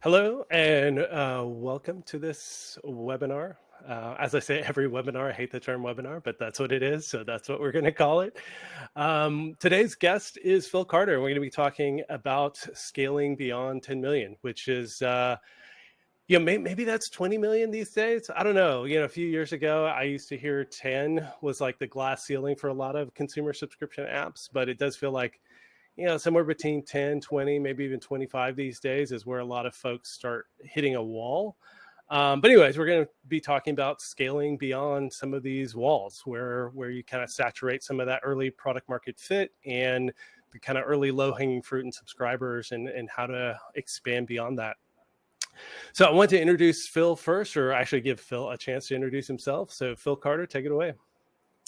Hello and welcome to this webinar. As I say, every webinar, I hate the term webinar, but that's what it is. So that's what we're going to call it. Today's guest is Phil Carter. We're going to be talking about scaling beyond 10 million, which is, maybe that's 20 million these days. I don't know. A few years ago, I used to hear 10 was like the glass ceiling for a lot of consumer subscription apps, but it does feel like somewhere between 10, 20, maybe even 25 these days is where a lot of folks start hitting a wall. But anyways, we're going to be talking about scaling beyond some of these walls where you kind of saturate some of that early product market fit and the kind of early low hanging fruit and subscribers and how to expand beyond that. So I want to introduce Phil first, or actually give Phil a chance to introduce himself. So Phil Carter, take it away.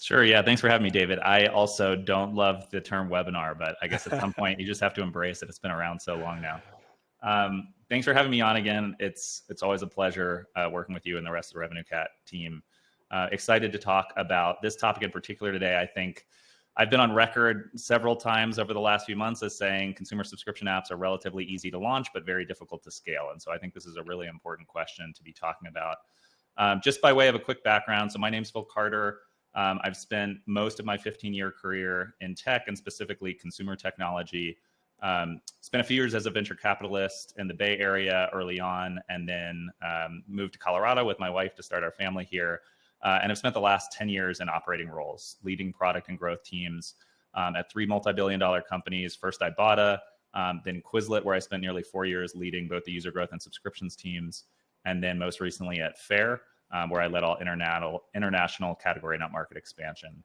Sure. Yeah. Thanks for having me, David. I also don't love the term webinar, but I guess at some point you just have to embrace it. It's been around so long now. Thanks for having me on again. It's always a pleasure working with you and the rest of the RevenueCat team. Excited to talk about this topic in particular today. I think I've been on record several times over the last few months as saying consumer subscription apps are relatively easy to launch, but very difficult to scale. And so I think this is a really important question to be talking about. Just by way of a quick background, so my name's Phil Carter. I've spent most of my 15-year career in tech and specifically consumer technology. Spent a few years as a venture capitalist in the Bay Area early on, and then moved to Colorado with my wife to start our family here. And I've spent the last 10 years in operating roles, leading product and growth teams at 3 multi-billion-dollar companies. First Ibotta, then Quizlet, where I spent nearly 4 years leading both the user growth and subscriptions teams, and then most recently at Fair, where I led all international category and upmarket expansion.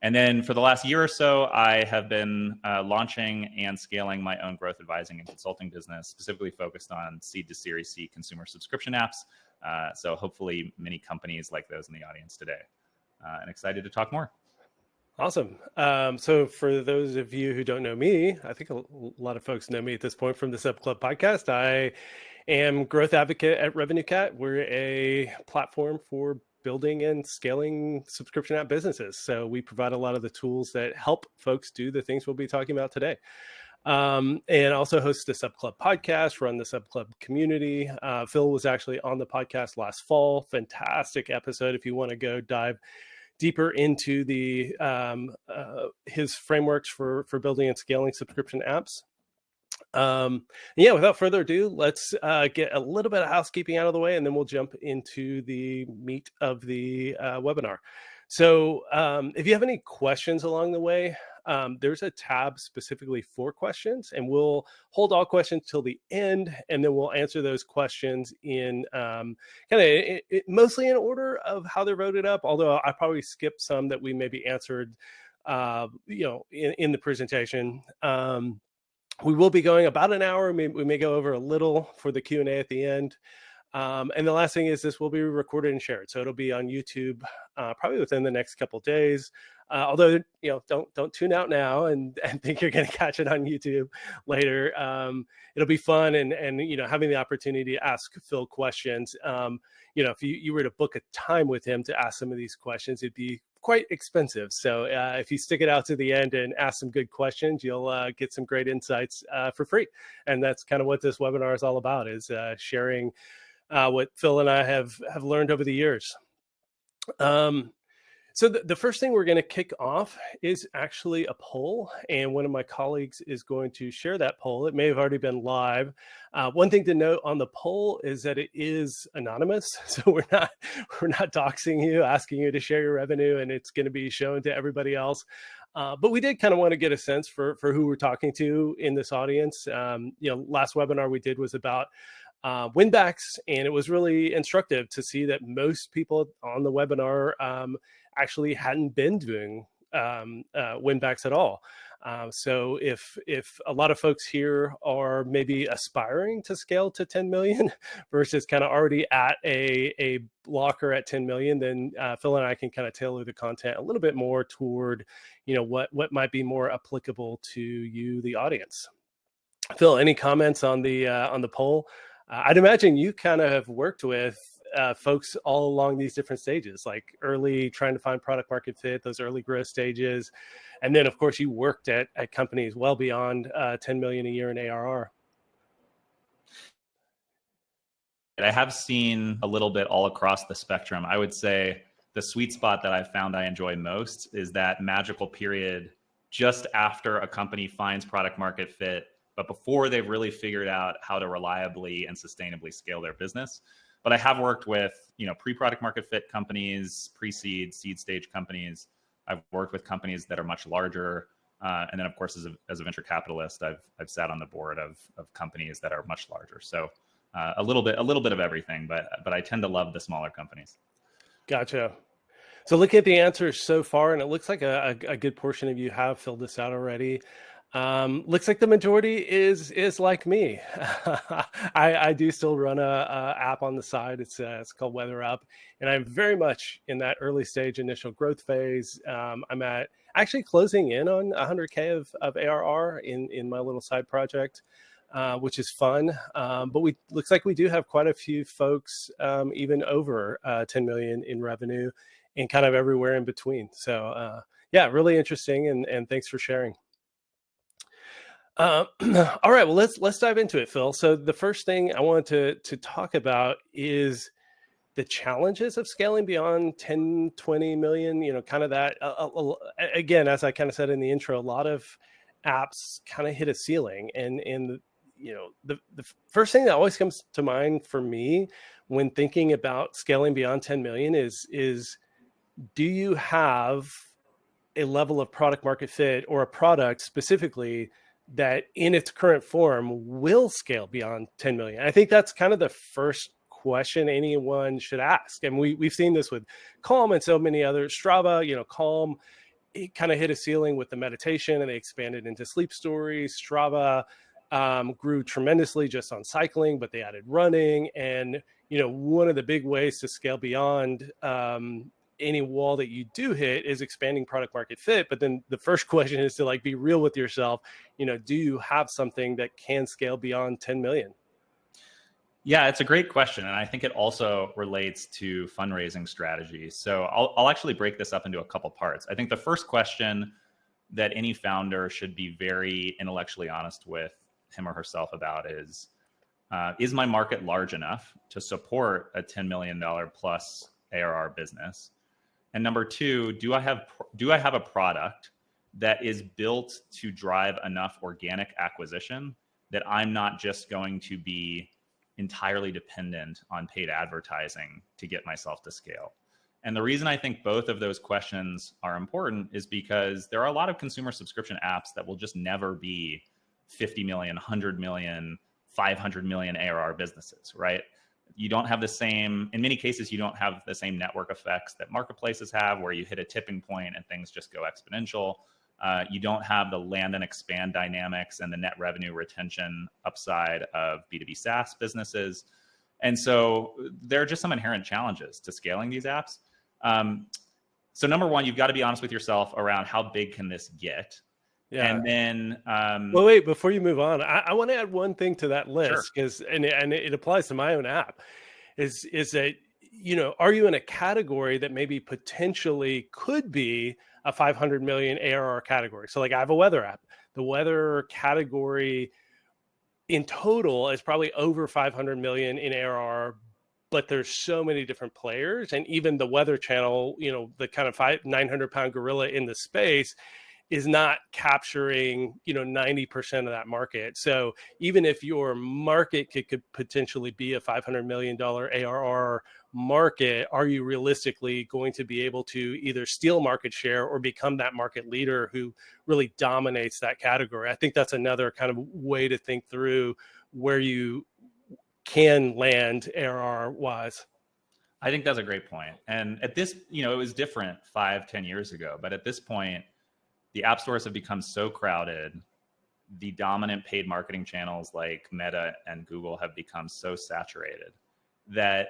And then for the last year or so, I have been launching and scaling my own growth advising and consulting business, specifically focused on seed to Series C consumer subscription apps. So hopefully many companies like those in the audience today. And excited to talk more. Awesome. So for those of you who don't know me, I think a lot of folks know me at this point from the Sub Club podcast. I am growth advocate at RevenueCat. We're a platform for building and scaling subscription app businesses. So we provide a lot of the tools that help folks do the things we'll be talking about today. And also host the Sub Club podcast, run the Sub Club community. Phil was actually on the podcast last fall. Fantastic episode if you want to go dive deeper into the his frameworks for building and scaling subscription apps. Without further ado, let's get a little bit of housekeeping out of the way, and then we'll jump into the meat of the webinar. So if you have any questions along the way, there's a tab specifically for questions, and we'll hold all questions till the end, and then we'll answer those questions in mostly in order of how they're voted up, although I probably skipped some that we maybe answered in the presentation. We will be going about an hour. We may go over a little for the Q&A at the end. And the last thing is this will be recorded and shared. So it'll be on YouTube probably within the next couple of days. Although, don't tune out now and think you're going to catch it on YouTube later. It'll be fun and having the opportunity to ask Phil questions. If you were to book a time with him to ask some of these questions, it'd be quite expensive. So if you stick it out to the end and ask some good questions, you'll get some great insights for free. And that's kind of what this webinar is all about, is sharing what Phil and I have learned over the years. So the first thing we're going to kick off is actually a poll, and one of my colleagues is going to share that poll. It may have already been live. One thing to note on the poll is that it is anonymous, so we're not doxing you, asking you to share your revenue, and it's going to be shown to everybody else. But we did kind of want to get a sense for who we're talking to in this audience. Last webinar we did was about winbacks, and it was really instructive to see that most people on the webinar actually hadn't been doing winbacks at all. So if a lot of folks here are maybe aspiring to scale to 10 million versus kind of already at a blocker at 10 million, then Phil and I can kind of tailor the content a little bit more toward, what might be more applicable to you, the audience. Phil, any comments on the poll? I'd imagine you kind of have worked with folks all along these different stages, like early trying to find product market fit, those early growth stages. And then, of course, you worked at companies well beyond 10 million a year in ARR. I have seen a little bit all across the spectrum. I would say the sweet spot that I've found I enjoy most is that magical period just after a company finds product market fit, but before they've really figured out how to reliably and sustainably scale their business. But I have worked with, pre-product market fit companies, pre-seed, seed stage companies. I've worked with companies that are much larger. And then, of course, as a venture capitalist, I've sat on the board of companies that are much larger. So a little bit of everything, but I tend to love the smaller companies. Gotcha. So looking at the answers so far, and it looks like a good portion of you have filled this out already. Looks like the majority is like me. I do still run a app on the side. It's called Weather Up, and I'm very much in that early stage initial growth phase. I'm at actually closing in on 100K of ARR in my little side project, which is fun. But looks like we do have quite a few folks even over 10 million in revenue, and kind of everywhere in between. So yeah, really interesting, and thanks for sharing. All right, well, let's dive into it, Phil. So the first thing I wanted to talk about is the challenges of scaling beyond 10, 20 million, kind of that, again, as I kind of said in the intro, a lot of apps kind of hit a ceiling. And the first thing that always comes to mind for me when thinking about scaling beyond 10 million is do you have a level of product market fit or a product specifically that in its current form will scale beyond 10 million? I think that's kind of the first question anyone should ask. And we've seen this with Calm and so many others. Strava, Calm, it kind of hit a ceiling with the meditation and they expanded into sleep stories. Strava grew tremendously just on cycling, but they added running. And, one of the big ways to scale beyond any wall that you do hit is expanding product market fit. But then the first question is to be real with yourself. Do you have something that can scale beyond 10 million? Yeah, it's a great question. And I think it also relates to fundraising strategies. So I'll actually break this up into a couple parts. I think the first question that any founder should be very intellectually honest with him or herself about is my market large enough to support a $10 million plus ARR business? And number two, do I have a product that is built to drive enough organic acquisition that I'm not just going to be entirely dependent on paid advertising to get myself to scale? And the reason I think both of those questions are important is because there are a lot of consumer subscription apps that will just never be 50 million, 100 million, 500 million ARR businesses, right? You don't have the same, in many cases, you don't have the same network effects that marketplaces have where you hit a tipping point and things just go exponential. You don't have the land and expand dynamics and the net revenue retention upside of B2B SaaS businesses. And so there are just some inherent challenges to scaling these apps. So number one, you've got to be honest with yourself around how big can this get? Yeah. And then, well, wait, before you move on, I want to add one thing to that list, because sure. and it applies to my own app, is that, are you in a category that maybe potentially could be a 500 million ARR category? So I have a weather app. The weather category in total is probably over 500 million in ARR, but there's so many different players. And even the weather channel, the kind of 900-pound gorilla in the space, is not capturing 90% of that market. So even if your market could potentially be a $500 million ARR market, are you realistically going to be able to either steal market share or become that market leader who really dominates that category? I think that's another kind of way to think through where you can land ARR wise. I think that's a great point. And at this, it was different 5-10 years ago, but at this point, the app stores have become so crowded. The dominant paid marketing channels like Meta and Google have become so saturated that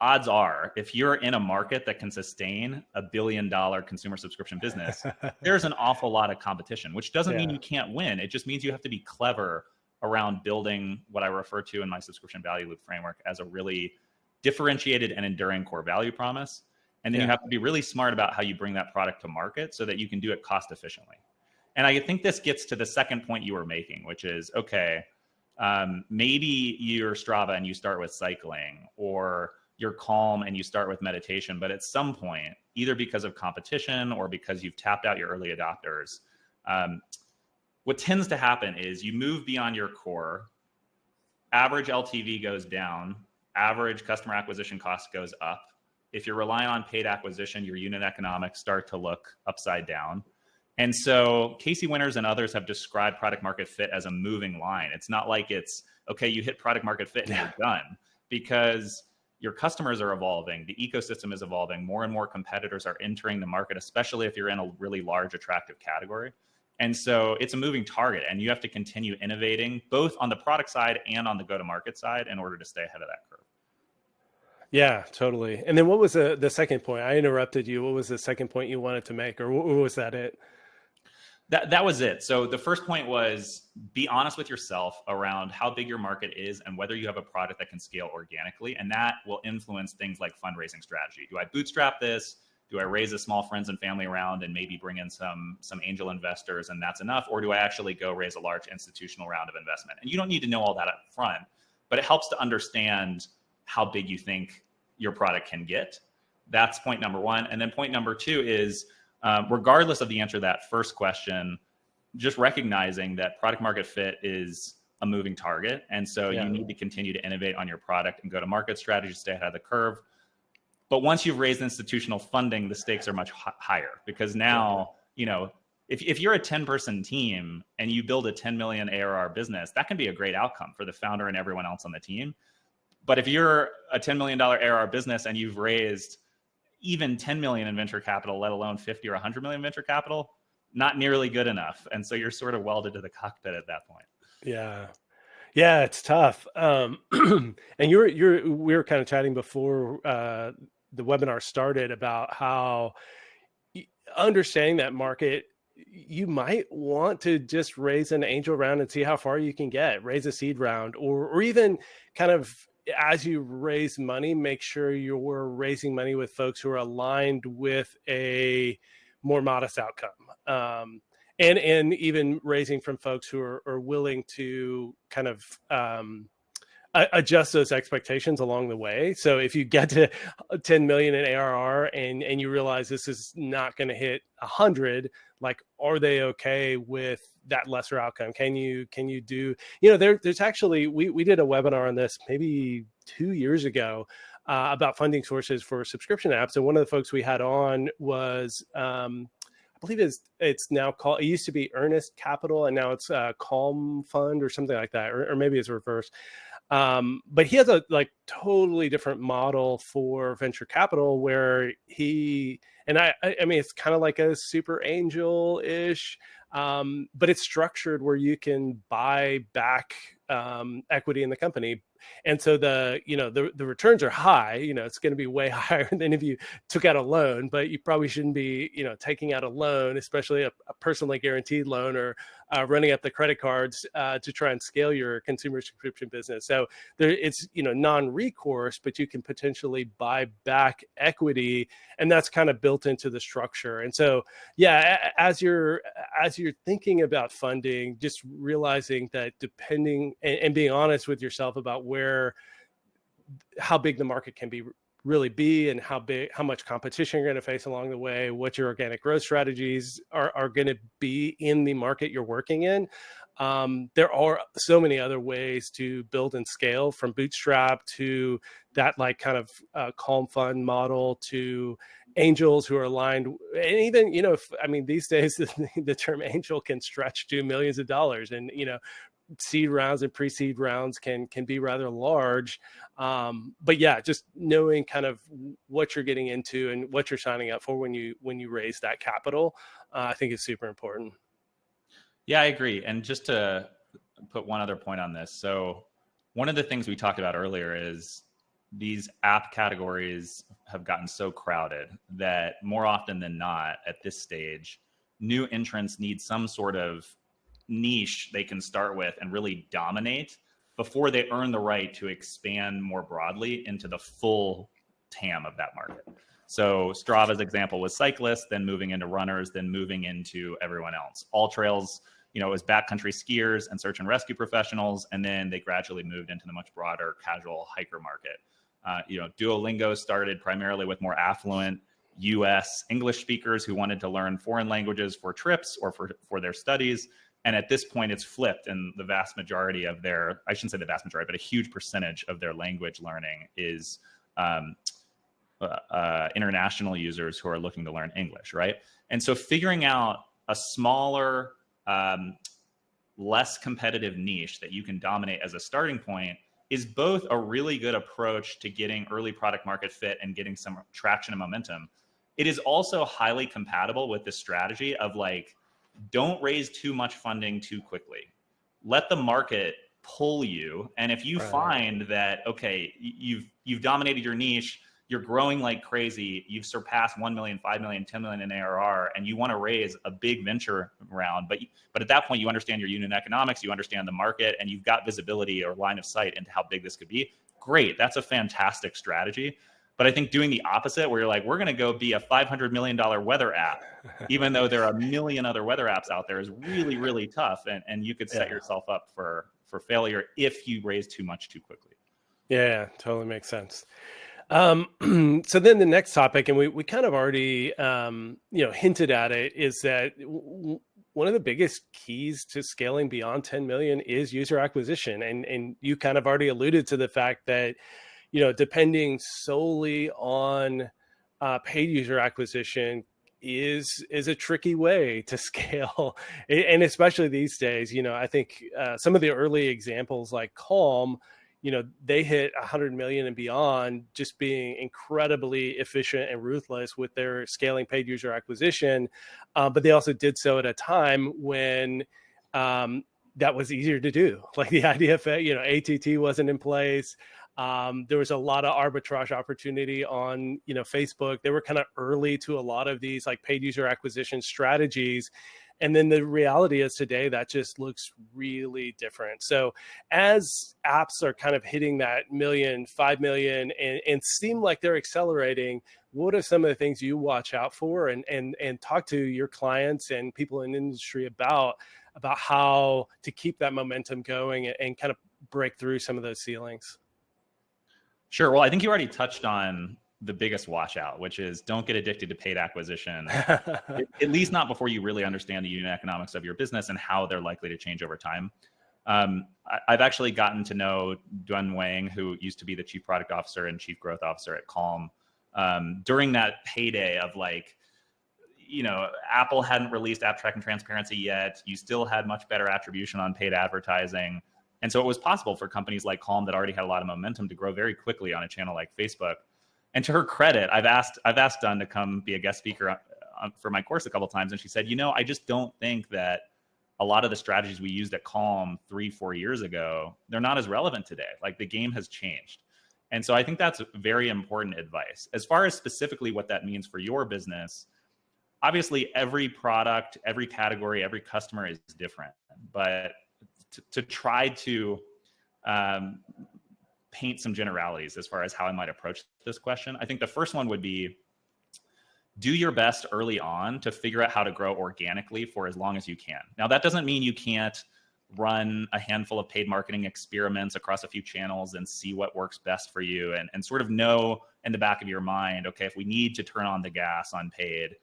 odds are, if you're in a market that can sustain $1 billion consumer subscription business, there's an awful lot of competition, which doesn't mean you can't win. It just means you have to be clever around building what I refer to in my subscription value loop framework as a really differentiated and enduring core value promise. And then you have to be really smart about how you bring that product to market so that you can do it cost efficiently. And I think this gets to the second point you were making, which is, okay, Maybe you're Strava and you start with cycling, or you're Calm and you start with meditation. But at some point, either because of competition or because you've tapped out your early adopters, what tends to happen is you move beyond your core, average LTV goes down, average customer acquisition cost goes up. If you're relying on paid acquisition, your unit economics start to look upside down. And so Casey Winters and others have described product market fit as a moving line. It's not like it's, okay, you hit product market fit and you're done, because your customers are evolving. The ecosystem is evolving. More and more competitors are entering the market, especially if you're in a really large, attractive category. And so it's a moving target, and you have to continue innovating both on the product side and on the go-to-market side in order to stay ahead of that curve. Yeah, totally. And then what was the second point? I interrupted you. What was the second point you wanted to make, or was that it? That was it. So the first point was, be honest with yourself around how big your market is and whether you have a product that can scale organically. And that will influence things like fundraising strategy. Do I bootstrap this? Do I raise a small friends and family round and maybe bring in some angel investors and that's enough? Or do I actually go raise a large institutional round of investment? And you don't need to know all that up front, but it helps to understand how big you think your product can get. That's point number one. And then point number two is, regardless of the answer to that first question, just recognizing that product market fit is a moving target. And so you need to continue to innovate on your product and go to market strategy to stay ahead of the curve. But once you've raised institutional funding, the stakes are much higher, because now, you know, if you're a 10-person team and you build a 10 million ARR business, that can be a great outcome for the founder and everyone else on the team. But if you're a $10 million ARR business and you've raised even 10 million in venture capital, let alone 50 or 100 million venture capital, not nearly good enough. And so you're sort of welded to the cockpit at that point. Yeah. Yeah, it's tough. And we were kind of chatting before the webinar started about how understanding that market, you might want to just raise an angel round and see how far you can get, raise a seed round, or even kind of, as you raise money, make sure you're raising money with folks who are aligned with a more modest outcome. And even raising from folks who are willing to kind of adjust those expectations along the way. So if you get to 10 million in ARR and you realize this is not going to hit 100, like, are they okay with that lesser outcome? Can you do, there's actually, we did a webinar on this maybe 2 years ago about funding sources for subscription apps. And one of the folks we had on was, I believe it's now called, it used to be Earnest Capital, and now it's Calm Fund or something like that, or maybe it's reverse. But he has a totally different model for venture capital, where I mean, it's kind of like a super angel-ish, but it's structured where you can buy back equity in the company. And so the returns are high. It's going to be way higher than if you took out a loan, but you probably shouldn't be, taking out a loan, especially a personally guaranteed loan, or running up the credit cards to try and scale your consumer subscription business. So it's, non-recourse, but you can potentially buy back equity, and that's kind of built into the structure. And so, yeah, as you're thinking about funding, just realizing that depending and being honest with yourself about how big the market can really be, and how much competition you're going to face along the way, what your organic growth strategies are going to be in the market you're working in. There are so many other ways to build and scale, from bootstrap to that kind of Calm Fund model, to angels who are aligned. And even, these days the term angel can stretch to millions of dollars, and, seed rounds and pre-seed rounds can be rather large. But yeah, just knowing kind of what you're getting into and what you're signing up for when you raise that capital, I think is super important. Yeah, I agree. And just to put one other point on this. So one of the things we talked about earlier is these app categories have gotten so crowded that more often than not at this stage, new entrants need some sort of niche they can start with and really dominate before they earn the right to expand more broadly into the full TAM of that market. So Strava's example was cyclists, then moving into runners, then moving into everyone else. All Trails, it was backcountry skiers and search and rescue professionals. And then they gradually moved into the much broader casual hiker market. Duolingo started primarily with more affluent US English speakers who wanted to learn foreign languages for trips or for their studies. And at this point, it's flipped, and the vast majority of I shouldn't say the vast majority, but a huge percentage of their language learning is international users who are looking to learn English, right? And so figuring out a smaller, less competitive niche that you can dominate as a starting point is both a really good approach to getting early product market fit and getting some traction and momentum. It is also highly compatible with the strategy of like, don't raise too much funding too quickly. Let the market pull you. And if you find that, okay, you've dominated your niche, you're growing like crazy, you've surpassed 1 million, 5 million, 10 million in ARR, and you want to raise a big venture round, but at that point you understand your unit economics, you understand the market, and you've got visibility or line of sight into how big this could be. Great, that's a fantastic strategy. But I think doing the opposite, where you're like, we're going to go be a $500 million weather app, even though there are a million other weather apps out there, is really, really tough. And you could set yourself up for failure if you raise too much too quickly. Yeah, totally makes sense. So then the next topic, and we kind of already, hinted at it, is that one of the biggest keys to scaling beyond 10 million is user acquisition. And you kind of already alluded to the fact that, depending solely on paid user acquisition is a tricky way to scale. And especially these days, I think some of the early examples like Calm, they hit 100 million and beyond, just being incredibly efficient and ruthless with their scaling paid user acquisition. But they also did so at a time when that was easier to do. Like the IDFA, ATT wasn't in place. There was a lot of arbitrage opportunity on, Facebook. They were kind of early to a lot of these like paid user acquisition strategies. And then the reality is today that just looks really different. So as apps are kind of hitting that 1 million, 5 million and seem like they're accelerating, what are some of the things you watch out for and talk to your clients and people in the industry about how to keep that momentum going and kind of break through some of those ceilings? Sure. Well, I think you already touched on the biggest watch out, which is don't get addicted to paid acquisition, at least not before you really understand the unit economics of your business and how they're likely to change over time. I've actually gotten to know Duan Wang, who used to be the chief product officer and chief growth officer at Calm, during that heyday of like, Apple hadn't released App Tracking Transparency yet. You still had much better attribution on paid advertising. And so it was possible for companies like Calm that already had a lot of momentum to grow very quickly on a channel like Facebook. And to her credit, I've asked Dun to come be a guest speaker for my course a couple of times. And she said, I just don't think that a lot of the strategies we used at Calm 3-4 years ago, they're not as relevant today. Like the game has changed. And so I think that's very important advice. As far as specifically what that means for your business, obviously every product, every category, every customer is different. But to try to paint some generalities as far as how I might approach this question, I think the first one would be do your best early on to figure out how to grow organically for as long as you can. Now, that doesn't mean you can't run a handful of paid marketing experiments across a few channels and see what works best for you and sort of know in the back of your mind, okay, if we need to turn on the gas on paid,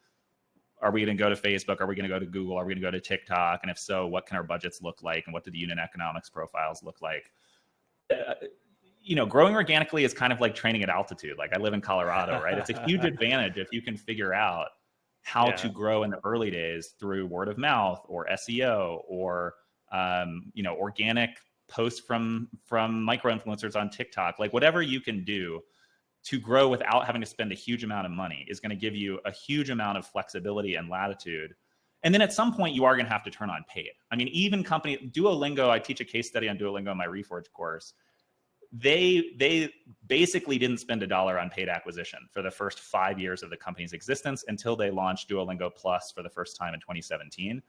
are we going to go to Facebook? Are we going to go to Google? Are we going to go to TikTok? And if so, what can our budgets look like? And what do the unit economics profiles look like? Growing organically is kind of like training at altitude. Like I live in Colorado, right? It's a huge advantage if you can figure out how to grow in the early days through word of mouth or SEO or, organic posts from micro influencers on TikTok. Like whatever you can do to grow without having to spend a huge amount of money is going to give you a huge amount of flexibility and latitude. And then at some point you are going to have to turn on paid. I mean, even Duolingo, I teach a case study on Duolingo in my Reforge course. They basically didn't spend $1 on paid acquisition for the first 5 years of the company's existence until they launched Duolingo Plus for the first time in 2017.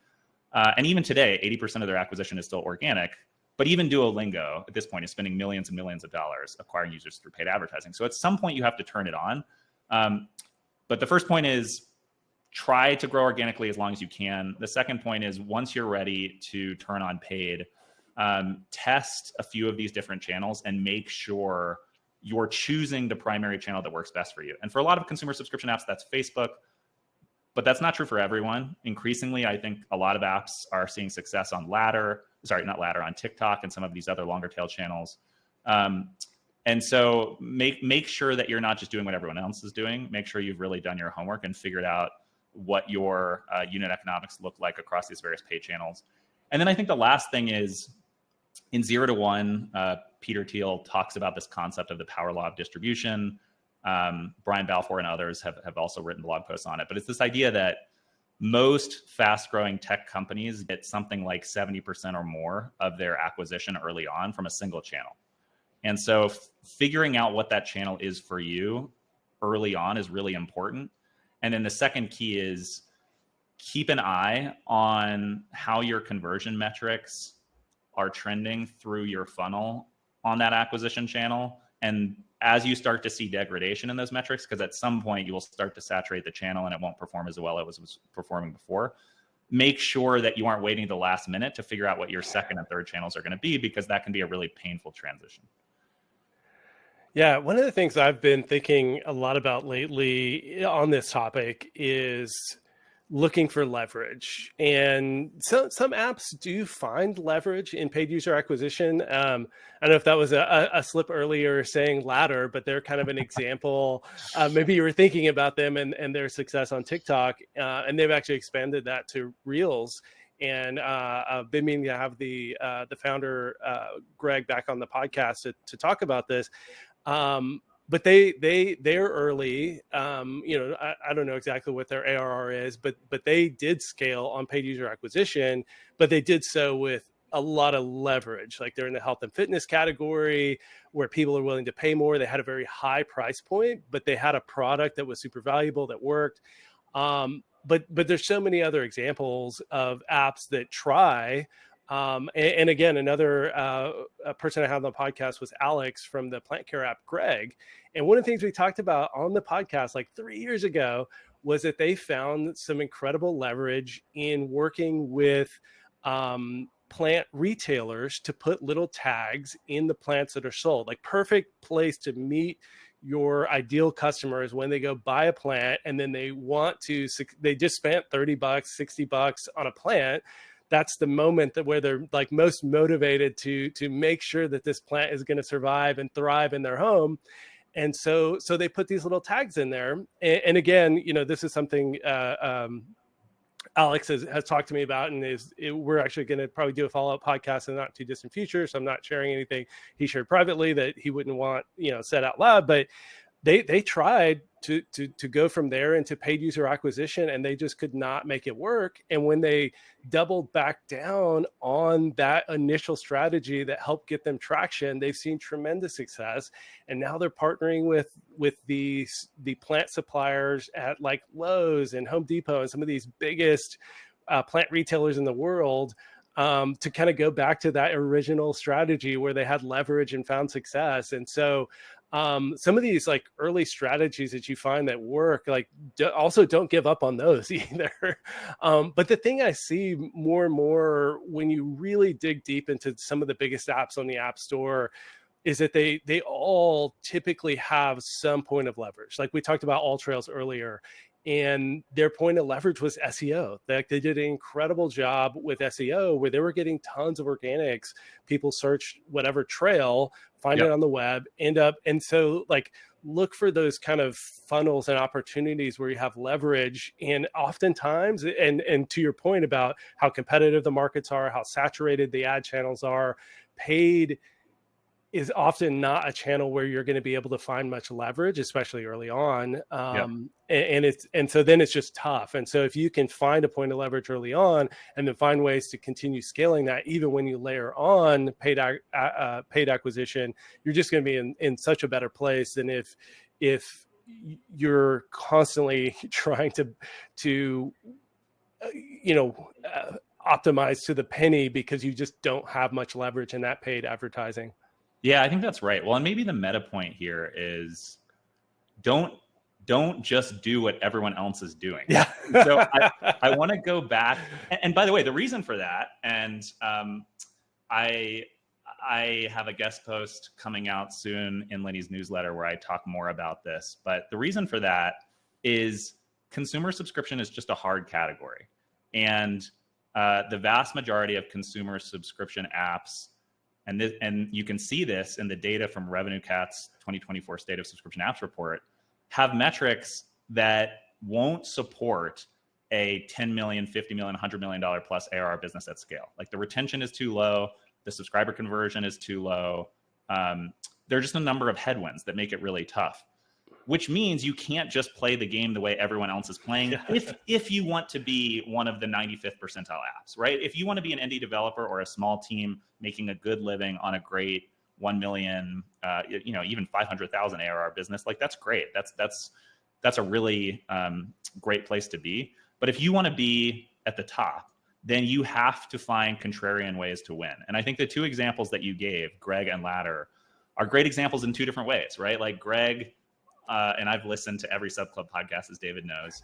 And even today, 80% of their acquisition is still organic. But even Duolingo at this point is spending millions and millions of dollars acquiring users through paid advertising. So at some point you have to turn it on. But the first point is try to grow organically as long as you can. The second point is once you're ready to turn on paid, test a few of these different channels and make sure you're choosing the primary channel that works best for you. And for a lot of consumer subscription apps, that's Facebook, but that's not true for everyone. Increasingly, I think a lot of apps are seeing success on on TikTok and some of these other longer tail channels. And so make sure that you're not just doing what everyone else is doing. Make sure you've really done your homework and figured out what your unit economics look like across these various paid channels. And then I think the last thing is in 0 to 1, Peter Thiel talks about this concept of the power law of distribution. Brian Balfour and others have also written blog posts on it. But it's this idea that most fast-growing tech companies get something like 70% or more of their acquisition early on from a single channel. And so figuring out what that channel is for you early on is really important. And then the second key is keep an eye on how your conversion metrics are trending through your funnel on that acquisition channel. And as you start to see degradation in those metrics, because at some point you will start to saturate the channel and it won't perform as well as it was performing before, make sure that you aren't waiting to the last minute to figure out what your second and third channels are going to be, because that can be a really painful transition. Yeah, one of the things I've been thinking a lot about lately on this topic is looking for leverage. And some apps do find leverage in paid user acquisition. I don't know if that was a slip earlier saying ladder, but they're kind of an example. Maybe you were thinking about them and their success on TikTok, and they've actually expanded that to Reels. And I've been meaning to have the founder, Greg, back on the podcast to talk about this. But they're early. I don't know exactly what their ARR is, but they did scale on paid user acquisition, but they did so with a lot of leverage. Like they're in the health and fitness category where people are willing to pay more. They had a very high price point, but they had a product that was super valuable that worked. But there's so many other examples of apps that try. And again, another person I had on the podcast was Alex from the plant care app, Greg. And one of the things we talked about on the podcast like 3 years ago was that they found some incredible leverage in working with plant retailers to put little tags in the plants that are sold. Like perfect place to meet your ideal customers when they go buy a plant and then they just spent $30, $60 on a plant. That's the moment where they're like most motivated to make sure that this plant is going to survive and thrive in their home. And so they put these little tags in there. And again, this is something Alex has talked to me about, and we're actually going to probably do a follow-up podcast in the not too distant future. So I'm not sharing anything he shared privately that he wouldn't want, said out loud, but they tried to go from there into paid user acquisition, and they just could not make it work. And when they doubled back down on that initial strategy that helped get them traction, they've seen tremendous success. And now they're partnering with the plant suppliers at like Lowe's and Home Depot and some of these biggest plant retailers in the world, to kind of go back to that original strategy where they had leverage and found success. And so some of these like early strategies that you find that work, like also don't give up on those either. But the thing I see more and more when you really dig deep into some of the biggest apps on the App Store is that they all typically have some point of leverage. Like we talked about AllTrails earlier, and their point of leverage was SEO. They did an incredible job with SEO where they were getting tons of organics. People search whatever trail, find it on the web, and so like look for those kind of funnels and opportunities where you have leverage. And oftentimes, and to your point about how competitive the markets are, how saturated the ad channels are, paid is often not a channel where you're going to be able to find much leverage, especially early on. And so then it's just tough. And so if you can find a point of leverage early on and then find ways to continue scaling that, even when you layer on paid acquisition, you're just going to be in such a better place than if you're constantly trying to optimize to the penny because you just don't have much leverage in that paid advertising. Yeah, I think that's right. Well, and maybe the meta point here is don't don't just do what everyone else is doing. Yeah. So I want to go back. And by the way, the reason for that, and I have a guest post coming out soon in Lenny's newsletter where I talk more about this. But the reason for that is consumer subscription is just a hard category. And the vast majority of consumer subscription apps, and you can see this in the data from RevenueCat's 2024 State of Subscription Apps report, have metrics that won't support a 10 million, 50 million, $100 million plus ARR business at scale. Like the retention is too low, the subscriber conversion is too low. There are just a number of headwinds that make it really tough, which means you can't just play the game the way everyone else is playing if you want to be one of the 95th percentile apps, right? If you want to be an indie developer or a small team making a good living on a great 1 million, even 500,000 ARR business, like that's great. That's a really great place to be. But if you want to be at the top, then you have to find contrarian ways to win. And I think the two examples that you gave, Greg and Ladder, are great examples in two different ways, right? Like Greg, and I've listened to every Sub Club podcast, as David knows.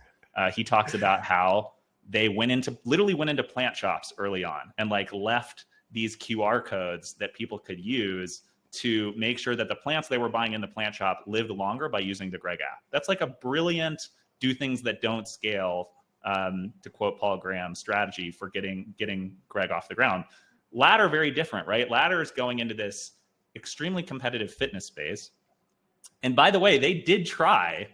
He talks about how they literally went into plant shops early on and like left these QR codes that people could use to make sure that the plants they were buying in the plant shop lived longer by using the Greg app. That's like a brilliant do things that don't scale, to quote Paul Graham, strategy for getting Greg off the ground. Ladder, very different, right? Ladder is going into this extremely competitive fitness space. And by the way, they did try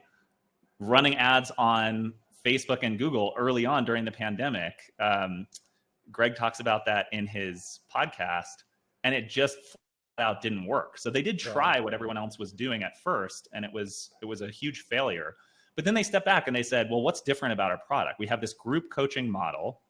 running ads on Facebook and Google early on during the pandemic. Greg talks about that in his podcast, and it just flat out didn't work. So they did try what everyone else was doing at first, and it was a huge failure. But then they stepped back and they said, well, what's different about our product? We have this group coaching model.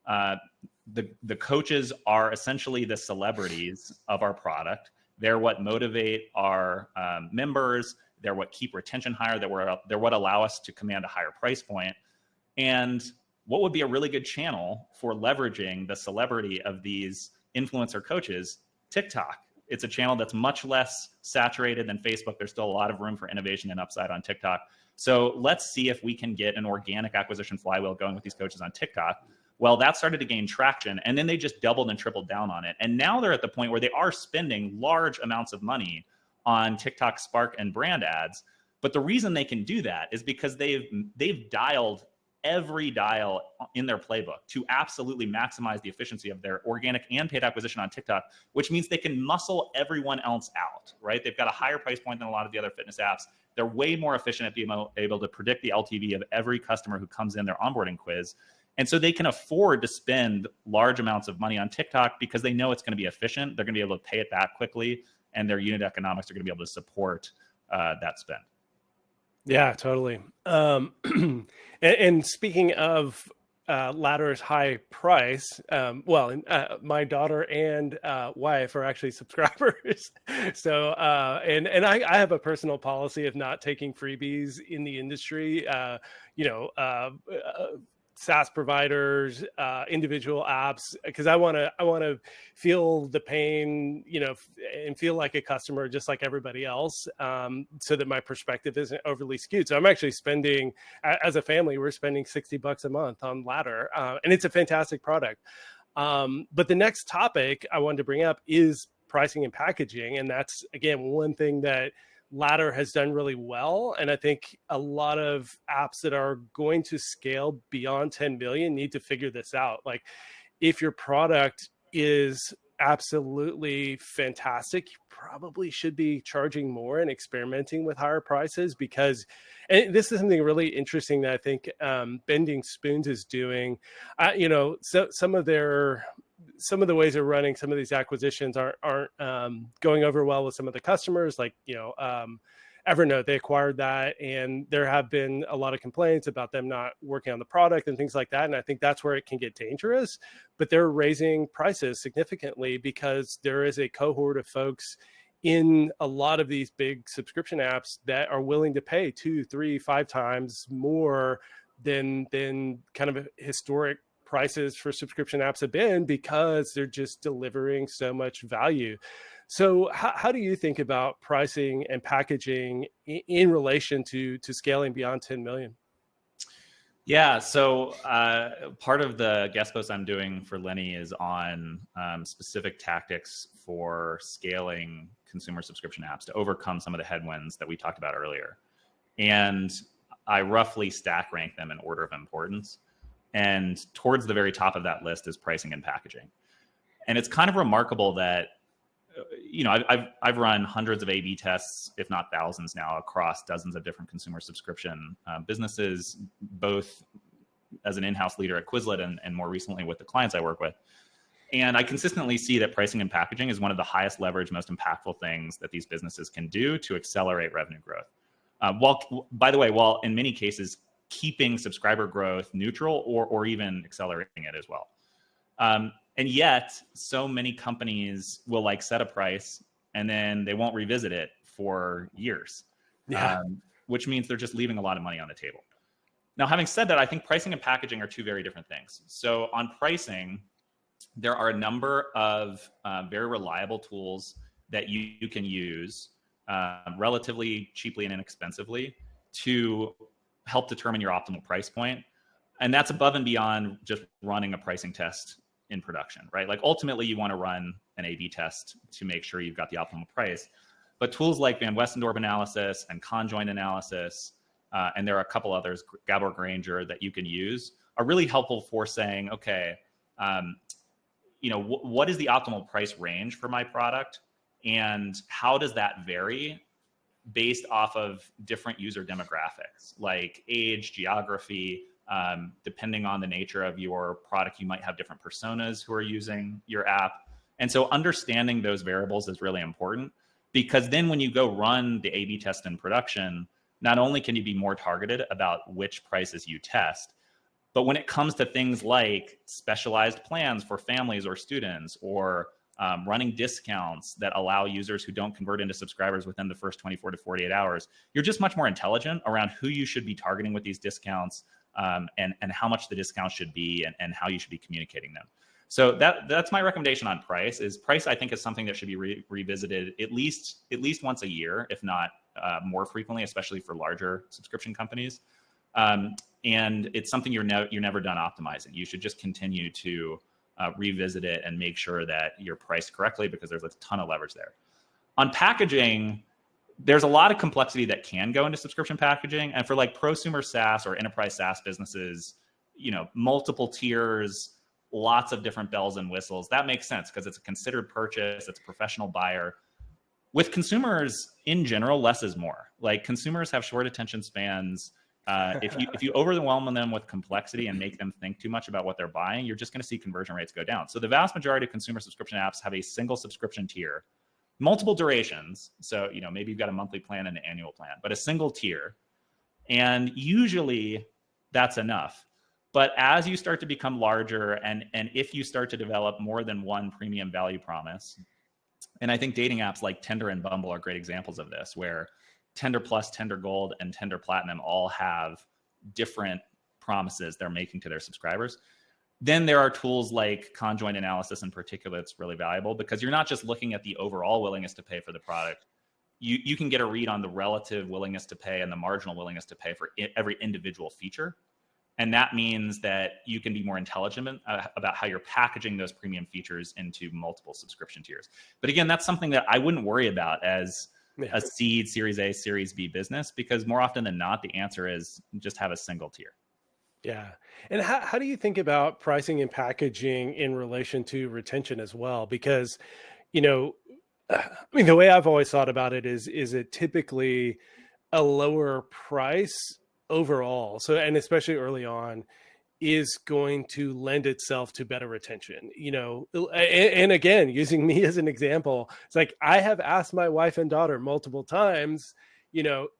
The coaches are essentially the celebrities of our product. They're what motivate our members. They're what keep retention higher. They're what allow us to command a higher price point. And what would be a really good channel for leveraging the celebrity of these influencer coaches? TikTok. It's a channel that's much less saturated than Facebook. There's still a lot of room for innovation and upside on TikTok. So let's see if we can get an organic acquisition flywheel going with these coaches on TikTok. Well, that started to gain traction, and then they just doubled and tripled down on it. And now they're at the point where they are spending large amounts of money on TikTok, Spark, and brand ads. But the reason they can do that is because they've dialed every dial in their playbook to absolutely maximize the efficiency of their organic and paid acquisition on TikTok, which means they can muscle everyone else out, right? They've got a higher price point than a lot of the other fitness apps. They're way more efficient at being able to predict the LTV of every customer who comes in their onboarding quiz. And so they can afford to spend large amounts of money on TikTok because they know it's going to be efficient. They're going to be able to pay it back quickly, and their unit economics are going to be able to support that spend. Yeah, totally. And speaking of Ladder's high price, my daughter and wife are actually subscribers. So, and I have a personal policy of not taking freebies in the industry. SaaS providers, individual apps, because I want to feel the pain, and feel like a customer just like everybody else, so that my perspective isn't overly skewed. So I'm actually spending, as a family, we're spending $60 a month on Ladder, and it's a fantastic product. But the next topic I wanted to bring up is pricing and packaging, and that's again one thing that Ladder has done really well. And I think a lot of apps that are going to scale beyond 10 million need to figure this out. Like, if your product is absolutely fantastic, you probably should be charging more and experimenting with higher prices, because, and this is something really interesting that I think Bending Spoons is doing. So some of the ways they're running some of these acquisitions aren't going over well with some of the customers. Like, Evernote, they acquired that, and there have been a lot of complaints about them not working on the product and things like that. And I think that's where it can get dangerous. But they're raising prices significantly because there is a cohort of folks in a lot of these big subscription apps that are willing to pay 2, 3, 5 times more than kind of historic prices for subscription apps have been, because they're just delivering so much value. So how do you think about pricing and packaging in relation to scaling beyond 10 million? Yeah, so part of the guest post I'm doing for Lenny is on specific tactics for scaling consumer subscription apps to overcome some of the headwinds that we talked about earlier. And I roughly stack rank them in order of importance. And towards the very top of that list is pricing and packaging. And it's kind of remarkable that, I've run hundreds of A/B tests, if not thousands now, across dozens of different consumer subscription businesses, both as an in-house leader at Quizlet and more recently with the clients I work with. And I consistently see that pricing and packaging is one of the highest leverage, most impactful things that these businesses can do to accelerate revenue growth. While in many cases, keeping subscriber growth neutral or even accelerating it as well. And yet, so many companies will set a price and then they won't revisit it for years, Yeah. which means they're just leaving a lot of money on the table. Now, having said that, I think pricing and packaging are two very different things. So on pricing, there are a number of very reliable tools that you can use relatively cheaply and inexpensively to help determine your optimal price point. And that's above and beyond just running a pricing test in production, right? Ultimately you want to run an A/B test to make sure you've got the optimal price. But tools like Van Westendorp analysis and conjoint analysis, and there are a couple others, Gabor Granger, that you can use, are really helpful for saying, okay, what is the optimal price range for my product? And how does that vary based off of different user demographics, like age, geography, depending on the nature of your product, you might have different personas who are using your app. And so understanding those variables is really important, because then when you go run the A/B test in production, not only can you be more targeted about which prices you test, but when it comes to things like specialized plans for families or students, or running discounts that allow users who don't convert into subscribers within the first 24 to 48 hours, you're just much more intelligent around who you should be targeting with these discounts, and how much the discount should be, and how you should be communicating them. So that's my recommendation on price. I think is something that should be revisited at least once a year, if not more frequently, especially for larger subscription companies. And it's something you're never done optimizing. You should just continue to revisit it and make sure that you're priced correctly, because there's a ton of leverage there. On packaging, there's a lot of complexity that can go into subscription packaging. And for prosumer SaaS or enterprise SaaS businesses, multiple tiers, lots of different bells and whistles, that makes sense because it's a considered purchase, it's a professional buyer. With consumers in general, less is more. Consumers have short attention spans. If you overwhelm them with complexity and make them think too much about what they're buying, you're just going to see conversion rates go down. So the vast majority of consumer subscription apps have a single subscription tier, multiple durations. So, maybe you've got a monthly plan and an annual plan, but a single tier. And usually that's enough. But as you start to become larger, and if you start to develop more than one premium value promise, and I think dating apps like Tinder and Bumble are great examples of this, where Tinder Plus, Tinder Gold, and Tinder Platinum all have different promises they're making to their subscribers. Then there are tools like conjoint analysis in particular that's really valuable, because you're not just looking at the overall willingness to pay for the product. You can get a read on the relative willingness to pay and the marginal willingness to pay for every individual feature. And that means that you can be more intelligent about how you're packaging those premium features into multiple subscription tiers. But again, that's something that I wouldn't worry about as a seed, Series A, Series B business, because more often than not, the answer is just have a single tier. Yeah. And how do you think about pricing and packaging in relation to retention as well? Because, the way I've always thought about it is it typically a lower price overall? So, and especially early on, is going to lend itself to better retention, and again, using me as an example, it's I have asked my wife and daughter multiple times,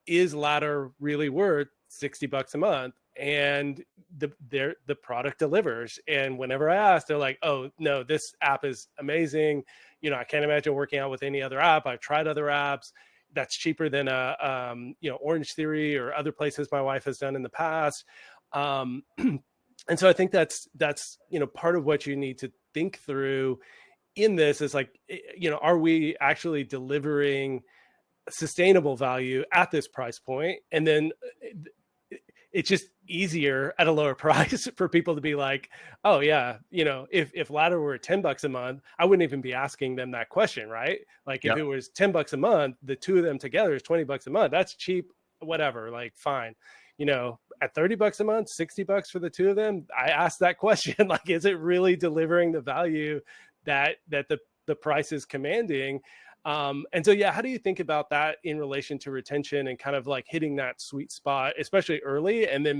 is Ladder really worth $60 a month? And the product delivers. And whenever I ask, they're like, oh no, this app is amazing. I can't imagine working out with any other app. I've tried other apps. That's cheaper than Orange Theory or other places my wife has done in the past. And so I think that's part of what you need to think through in this is like, are we actually delivering sustainable value at this price point? And then it's just easier at a lower price for people to be like, oh yeah, if ladder were $10 a month, I wouldn't even be asking them that question, right? Like if Yep. it was $10 a month, the two of them together is $20 a month. That's cheap, whatever, like fine. At $30 a month, $60 for the two of them, I asked that question, like, is it really delivering the value that the price is commanding? And so, yeah, how do you think about that in relation to retention and kind of like hitting that sweet spot, especially early? And then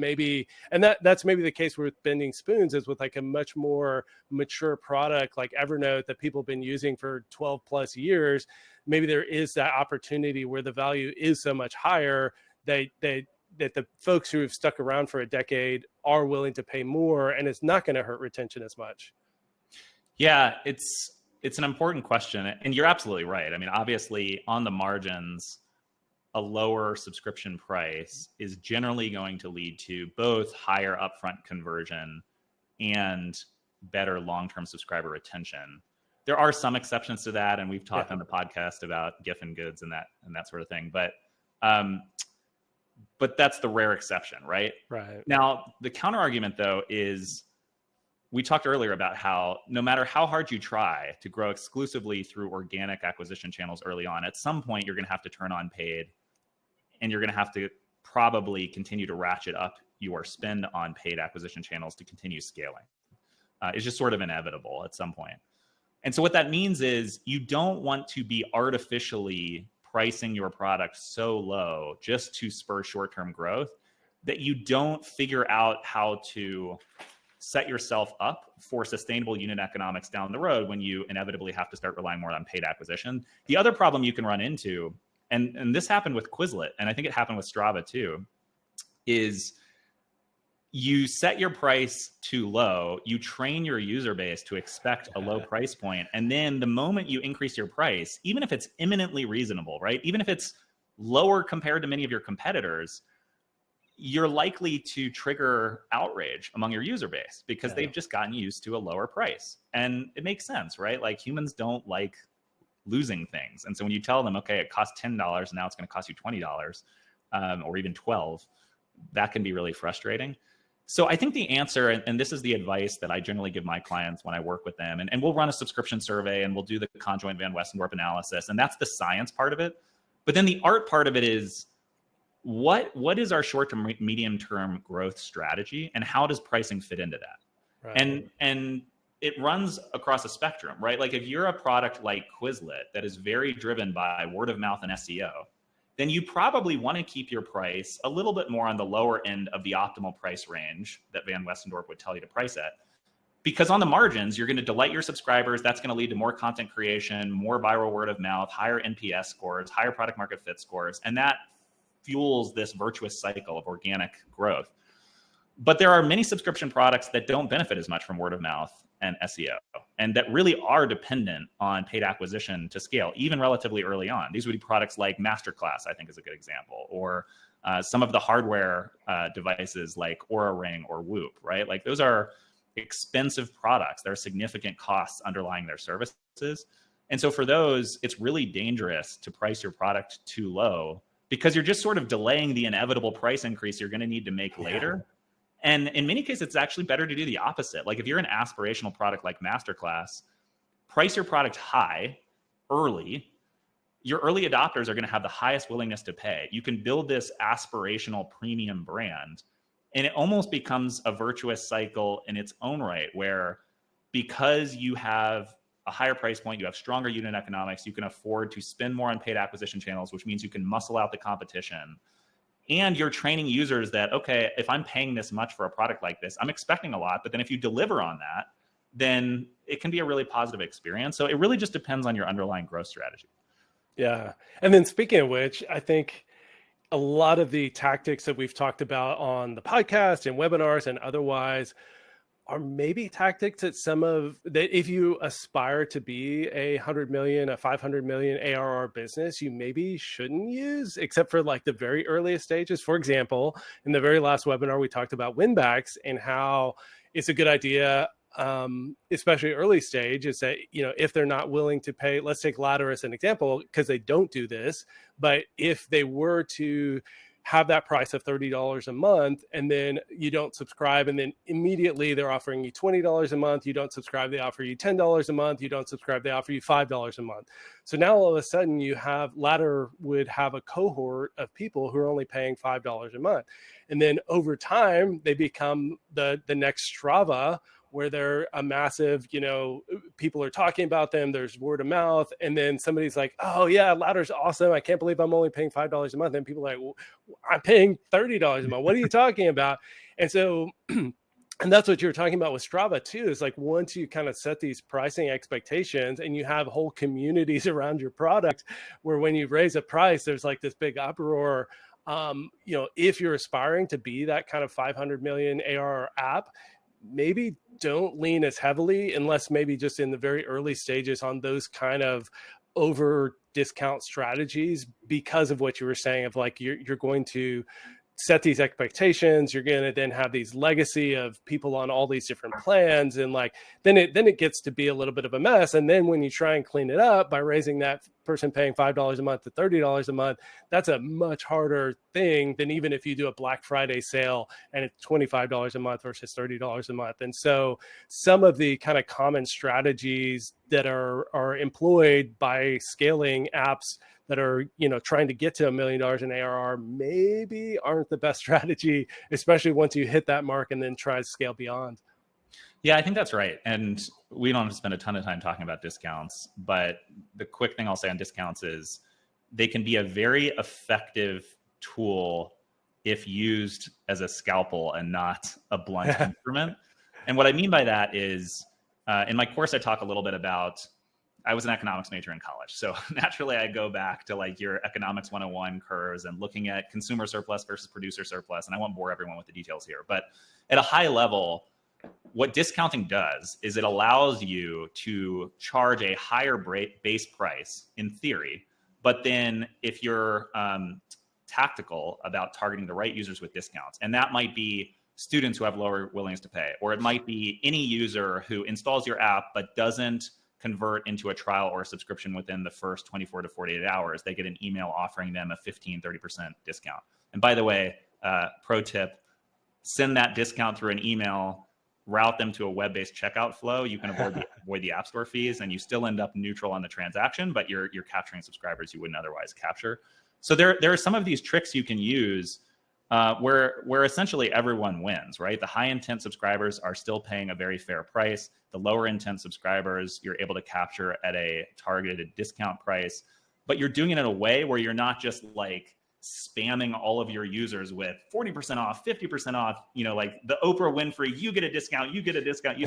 that's maybe the case with Bending Spoons, is with like a much more mature product like Evernote that people have been using for 12 plus years. Maybe there is that opportunity where the value is so much higher that the folks who have stuck around for a decade are willing to pay more, and it's not going to hurt retention as much. Yeah, it's an important question, and you're absolutely right. I mean, obviously, on the margins, a lower subscription price is generally going to lead to both higher upfront conversion and better long-term subscriber retention. There are some exceptions to that, and we've talked on the podcast about Giffen goods and that sort of thing. But that's the rare exception, right? Right. Now, the counter argument, though, is we talked earlier about how no matter how hard you try to grow exclusively through organic acquisition channels early on, at some point you're going to have to turn on paid, and you're going to have to probably continue to ratchet up your spend on paid acquisition channels to continue scaling. It's just sort of inevitable at some point. And so what that means is you don't want to be artificially pricing your product so low just to spur short-term growth that you don't figure out how to set yourself up for sustainable unit economics down the road when you inevitably have to start relying more on paid acquisition. The other problem you can run into, and this happened with Quizlet, and I think it happened with Strava too, is you set your price too low, you train your user base to expect a low price point, and then the moment you increase your price, even if it's eminently reasonable, right? Even if it's lower compared to many of your competitors, you're likely to trigger outrage among your user base because they've just gotten used to a lower price. And it makes sense, right? Like humans don't like losing things. And so when you tell them, okay, it costs $10, now it's going to cost you $20 or even $12, that can be really frustrating. So I think the answer, and this is the advice that I generally give my clients when I work with them, and we'll run a subscription survey and we'll do the conjoint Van Westendorp analysis, and that's the science part of it. But then the art part of it is, what is our short to medium term growth strategy, and how does pricing fit into that? Right. And it runs across a spectrum, right? Like if you're a product like Quizlet that is very driven by word of mouth and SEO, then you probably want to keep your price a little bit more on the lower end of the optimal price range that Van Westendorp would tell you to price at. Because on the margins, you're going to delight your subscribers. That's going to lead to more content creation, more viral word of mouth, higher NPS scores, higher product market fit scores. And that fuels this virtuous cycle of organic growth. But there are many subscription products that don't benefit as much from word of mouth and SEO, and that really are dependent on paid acquisition to scale, even relatively early on. These would be products like Masterclass, I think is a good example, or some of the hardware devices like Oura Ring or Whoop, right? Like those are expensive products. There are significant costs underlying their services. And so for those, it's really dangerous to price your product too low because you're just sort of delaying the inevitable price increase you're going to need to make later. And in many cases, it's actually better to do the opposite. Like if you're an aspirational product like Masterclass, price your product high early. Your early adopters are going to have the highest willingness to pay. You can build this aspirational premium brand, and it almost becomes a virtuous cycle in its own right, where because you have a higher price point, you have stronger unit economics, you can afford to spend more on paid acquisition channels, which means you can muscle out the competition. And you're training users that, okay, if I'm paying this much for a product like this, I'm expecting a lot. But then if you deliver on that, then it can be a really positive experience. So it really just depends on your underlying growth strategy. Yeah. And then speaking of which, I think a lot of the tactics that we've talked about on the podcast and webinars and otherwise are maybe tactics that that if you aspire to be a 100 million, a 500 million ARR business, you maybe shouldn't use, except for like the very earliest stages. For example, in the very last webinar, we talked about win backs and how it's a good idea especially early stage, is that, if they're not willing to pay, let's take Ladder as an example, because they don't do this, but if they were to have that price of $30 a month, and then you don't subscribe, and then immediately they're offering you $20 a month, you don't subscribe, they offer you $10 a month, you don't subscribe, they offer you $5 a month. So now all of a sudden you have, Ladder would have a cohort of people who are only paying $5 a month. And then over time, they become the next Strava, where they're a massive, people are talking about them, there's word of mouth, and then somebody's like, oh yeah, Ladder's awesome, I can't believe I'm only paying $5 a month. And people are like, well, I'm paying $30 a month, what are you talking about? And so and that's what you're talking about with Strava too, is like, once you kind of set these pricing expectations and you have whole communities around your product, where when you raise a price, there's like this big uproar. If you're aspiring to be that kind of 500 million ARR app, maybe don't lean as heavily, unless maybe just in the very early stages, on those kind of over discount strategies, because of what you were saying of like, you're going to set these expectations, you're going to then have these legacy of people on all these different plans, and like then it gets to be a little bit of a mess. And then when you try and clean it up by raising that person paying $5 a month to $30 a month, that's a much harder thing than even if you do a Black Friday sale and it's $25 a month versus $30 a month. And so some of the kind of common strategies that are employed by scaling apps that are, trying to get to $1 million in ARR maybe aren't the best strategy, especially once you hit that mark and then try to scale beyond. Yeah, I think that's right. And we don't have to spend a ton of time talking about discounts, but the quick thing I'll say on discounts is they can be a very effective tool if used as a scalpel and not a blunt instrument. And what I mean by that is, in my course, I talk a little bit about, I was an economics major in college. So naturally I go back to like your economics 101 curves and looking at consumer surplus versus producer surplus. And I won't bore everyone with the details here, but at a high level, what discounting does is it allows you to charge a higher base price in theory. But then if you're tactical about targeting the right users with discounts, and that might be students who have lower willingness to pay, or it might be any user who installs your app but doesn't convert into a trial or a subscription within the first 24 to 48 hours, they get an email offering them a 15-30% discount. And by the way, pro tip, send that discount through an email, route them to a web-based checkout flow. You can avoid the app store fees, and you still end up neutral on the transaction, but you're capturing subscribers you wouldn't otherwise capture. So there are some of these tricks you can use where essentially everyone wins, right? The high intent subscribers are still paying a very fair price. The lower intent subscribers, you're able to capture at a targeted discount price, but you're doing it in a way where you're not just like spamming all of your users with 40% off, 50% off, like the Oprah Winfrey, you get a discount, you get a discount. You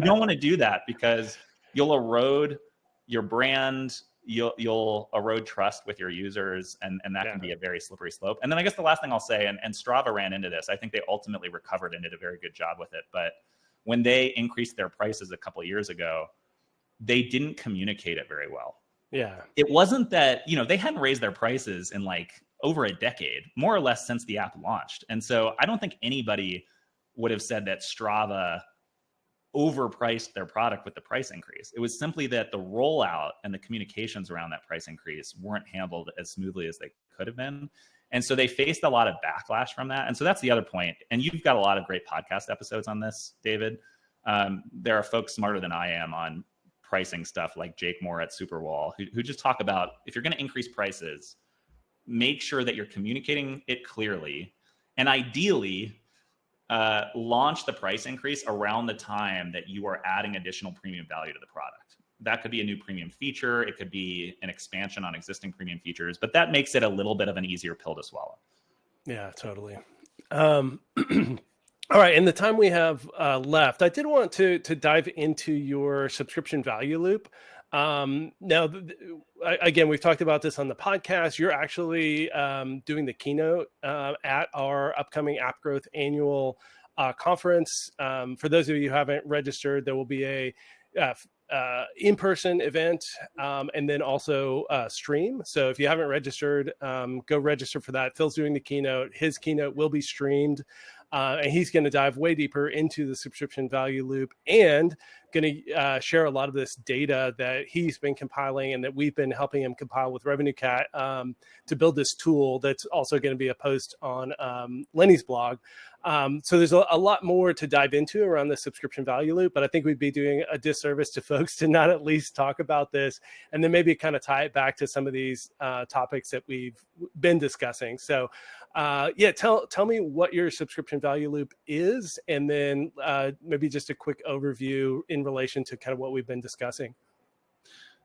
don't want to do that, because you'll erode your brand, you'll erode trust with your users, and that can be a very slippery slope. And then I guess the last thing I'll say, and Strava ran into this, I think they ultimately recovered and did a very good job with it, but when they increased their prices a couple of years ago, they didn't communicate it very well. Yeah. It wasn't that, they hadn't raised their prices in like over a decade, more or less, since the app launched. And so I don't think anybody would have said that Strava overpriced their product with the price increase. It was simply that the rollout and the communications around that price increase weren't handled as smoothly as they could have been. And so they faced a lot of backlash from that. And so that's the other point. And you've got a lot of great podcast episodes on this, David. There are folks smarter than I am on pricing stuff, like Jake Moore at Superwall, who just talk about, if you're going to increase prices, make sure that you're communicating it clearly, and ideally launch the price increase around the time that you are adding additional premium value to the product. That could be a new premium feature. It could be an expansion on existing premium features, but that makes it a little bit of an easier pill to swallow. Yeah, totally. All right. In the time we have left, I did want to dive into your subscription value loop. Now, again, we've talked about this on the podcast. You're actually doing the keynote at our upcoming App Growth annual conference. For those of you who haven't registered, there will be a in-person event and then also stream. So if you haven't registered, go register for that. Phil's doing the keynote. His keynote will be streamed And he's going to dive way deeper into the subscription value loop and going to share a lot of this data that he's been compiling and that we've been helping him compile with RevenueCat to build this tool that's also going to be a post on Lenny's blog. So there's a lot more to dive into around the subscription value loop, but I think we'd be doing a disservice to folks to not at least talk about this and then maybe kind of tie it back to some of these topics that we've been discussing. So tell me what your subscription value loop is, and then maybe just a quick overview in relation to kind of what we've been discussing.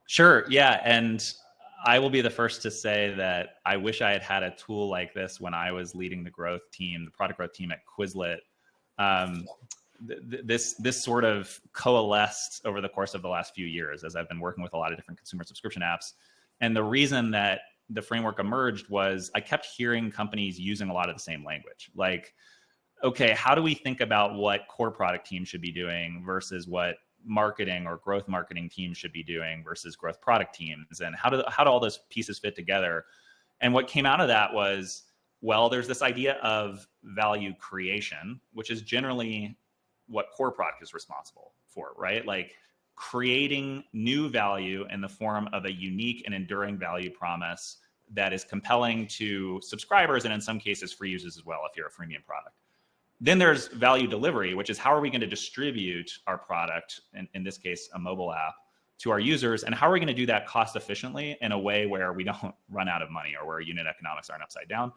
Sure. Yeah. And I will be the first to say that I wish I had had a tool like this when I was leading the growth team, the product growth team at Quizlet. This sort of coalesced over the course of the last few years as I've been working with a lot of different consumer subscription apps. And the reason that the framework emerged was I kept hearing companies using a lot of the same language. Like, okay, how do we think about what core product teams should be doing versus what marketing or growth marketing teams should be doing versus growth product teams? And how do all those pieces fit together? And what came out of that was, well, there's this idea of value creation, which is generally what core product is responsible for, right? Like creating new value in the form of a unique and enduring value promise that is compelling to subscribers and in some cases free users as well if you're a freemium product. Then there's value delivery, which is how are we going to distribute our product, in this case, a mobile app, to our users, and how are we going to do that cost efficiently in a way where we don't run out of money or where unit economics aren't upside down.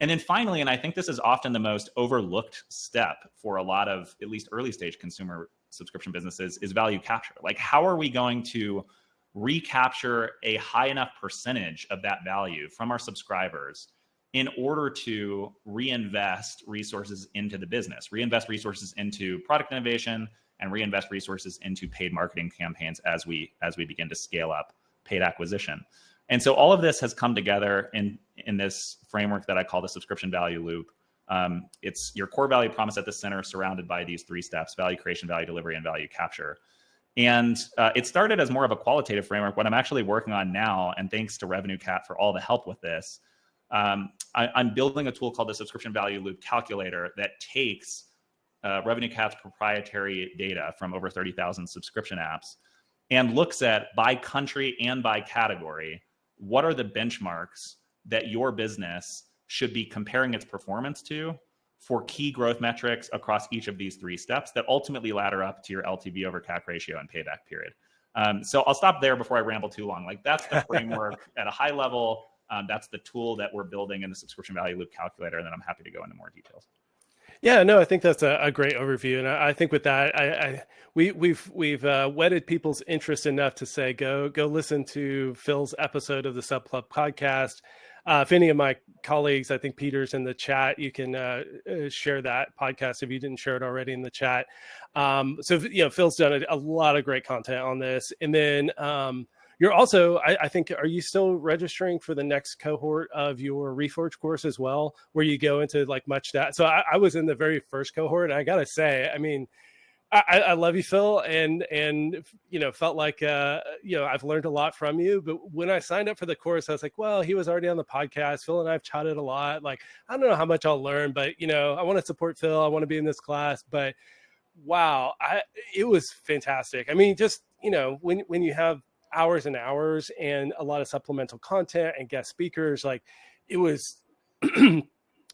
And then finally, and I think this is often the most overlooked step for a lot of at least early stage consumer subscription businesses, is value capture. Like, how are we going to recapture a high enough percentage of that value from our subscribers in order to reinvest resources into the business, reinvest resources into product innovation, and reinvest resources into paid marketing campaigns as we begin to scale up paid acquisition. And so all of this has come together in this framework that I call the subscription value loop. It's your core value promise at the center, surrounded by these three steps: value creation, value delivery, and value capture. And it started as more of a qualitative framework. What I'm actually working on now, and thanks to RevenueCat for all the help with this, I'm building a tool called the Subscription Value Loop Calculator that takes RevenueCat's proprietary data from over 30,000 subscription apps and looks at, by country and by category, what are the benchmarks that your business should be comparing its performance to for key growth metrics across each of these three steps that ultimately ladder up to your LTV over CAC ratio and payback period. So I'll stop there before I ramble too long. Like, that's the framework at a high level. That's the tool that we're building in the Subscription Value Loop Calculator, and then I'm happy to go into more details. Yeah, no, I think that's a great overview, and I think with that, we've whetted people's interest enough to say go listen to Phil's episode of the Sub Club podcast. If any of my colleagues, I think Peter's in the chat, you can share that podcast if you didn't share it already in the chat. So Phil's done a lot of great content on this, and then you're also, I think, are you still registering for the next cohort of your Reforge course as well, where you go into like much that? So I was in the very first cohort, and I gotta say, I mean, I love you, Phil, and felt like I've learned a lot from you. But when I signed up for the course, I was like, well, he was already on the podcast. Phil and I have chatted a lot. Like, I don't know how much I'll learn, but I want to support Phil. I want to be in this class. But wow, it was fantastic. I mean, just when you have hours and hours and a lot of supplemental content and guest speakers, like, it was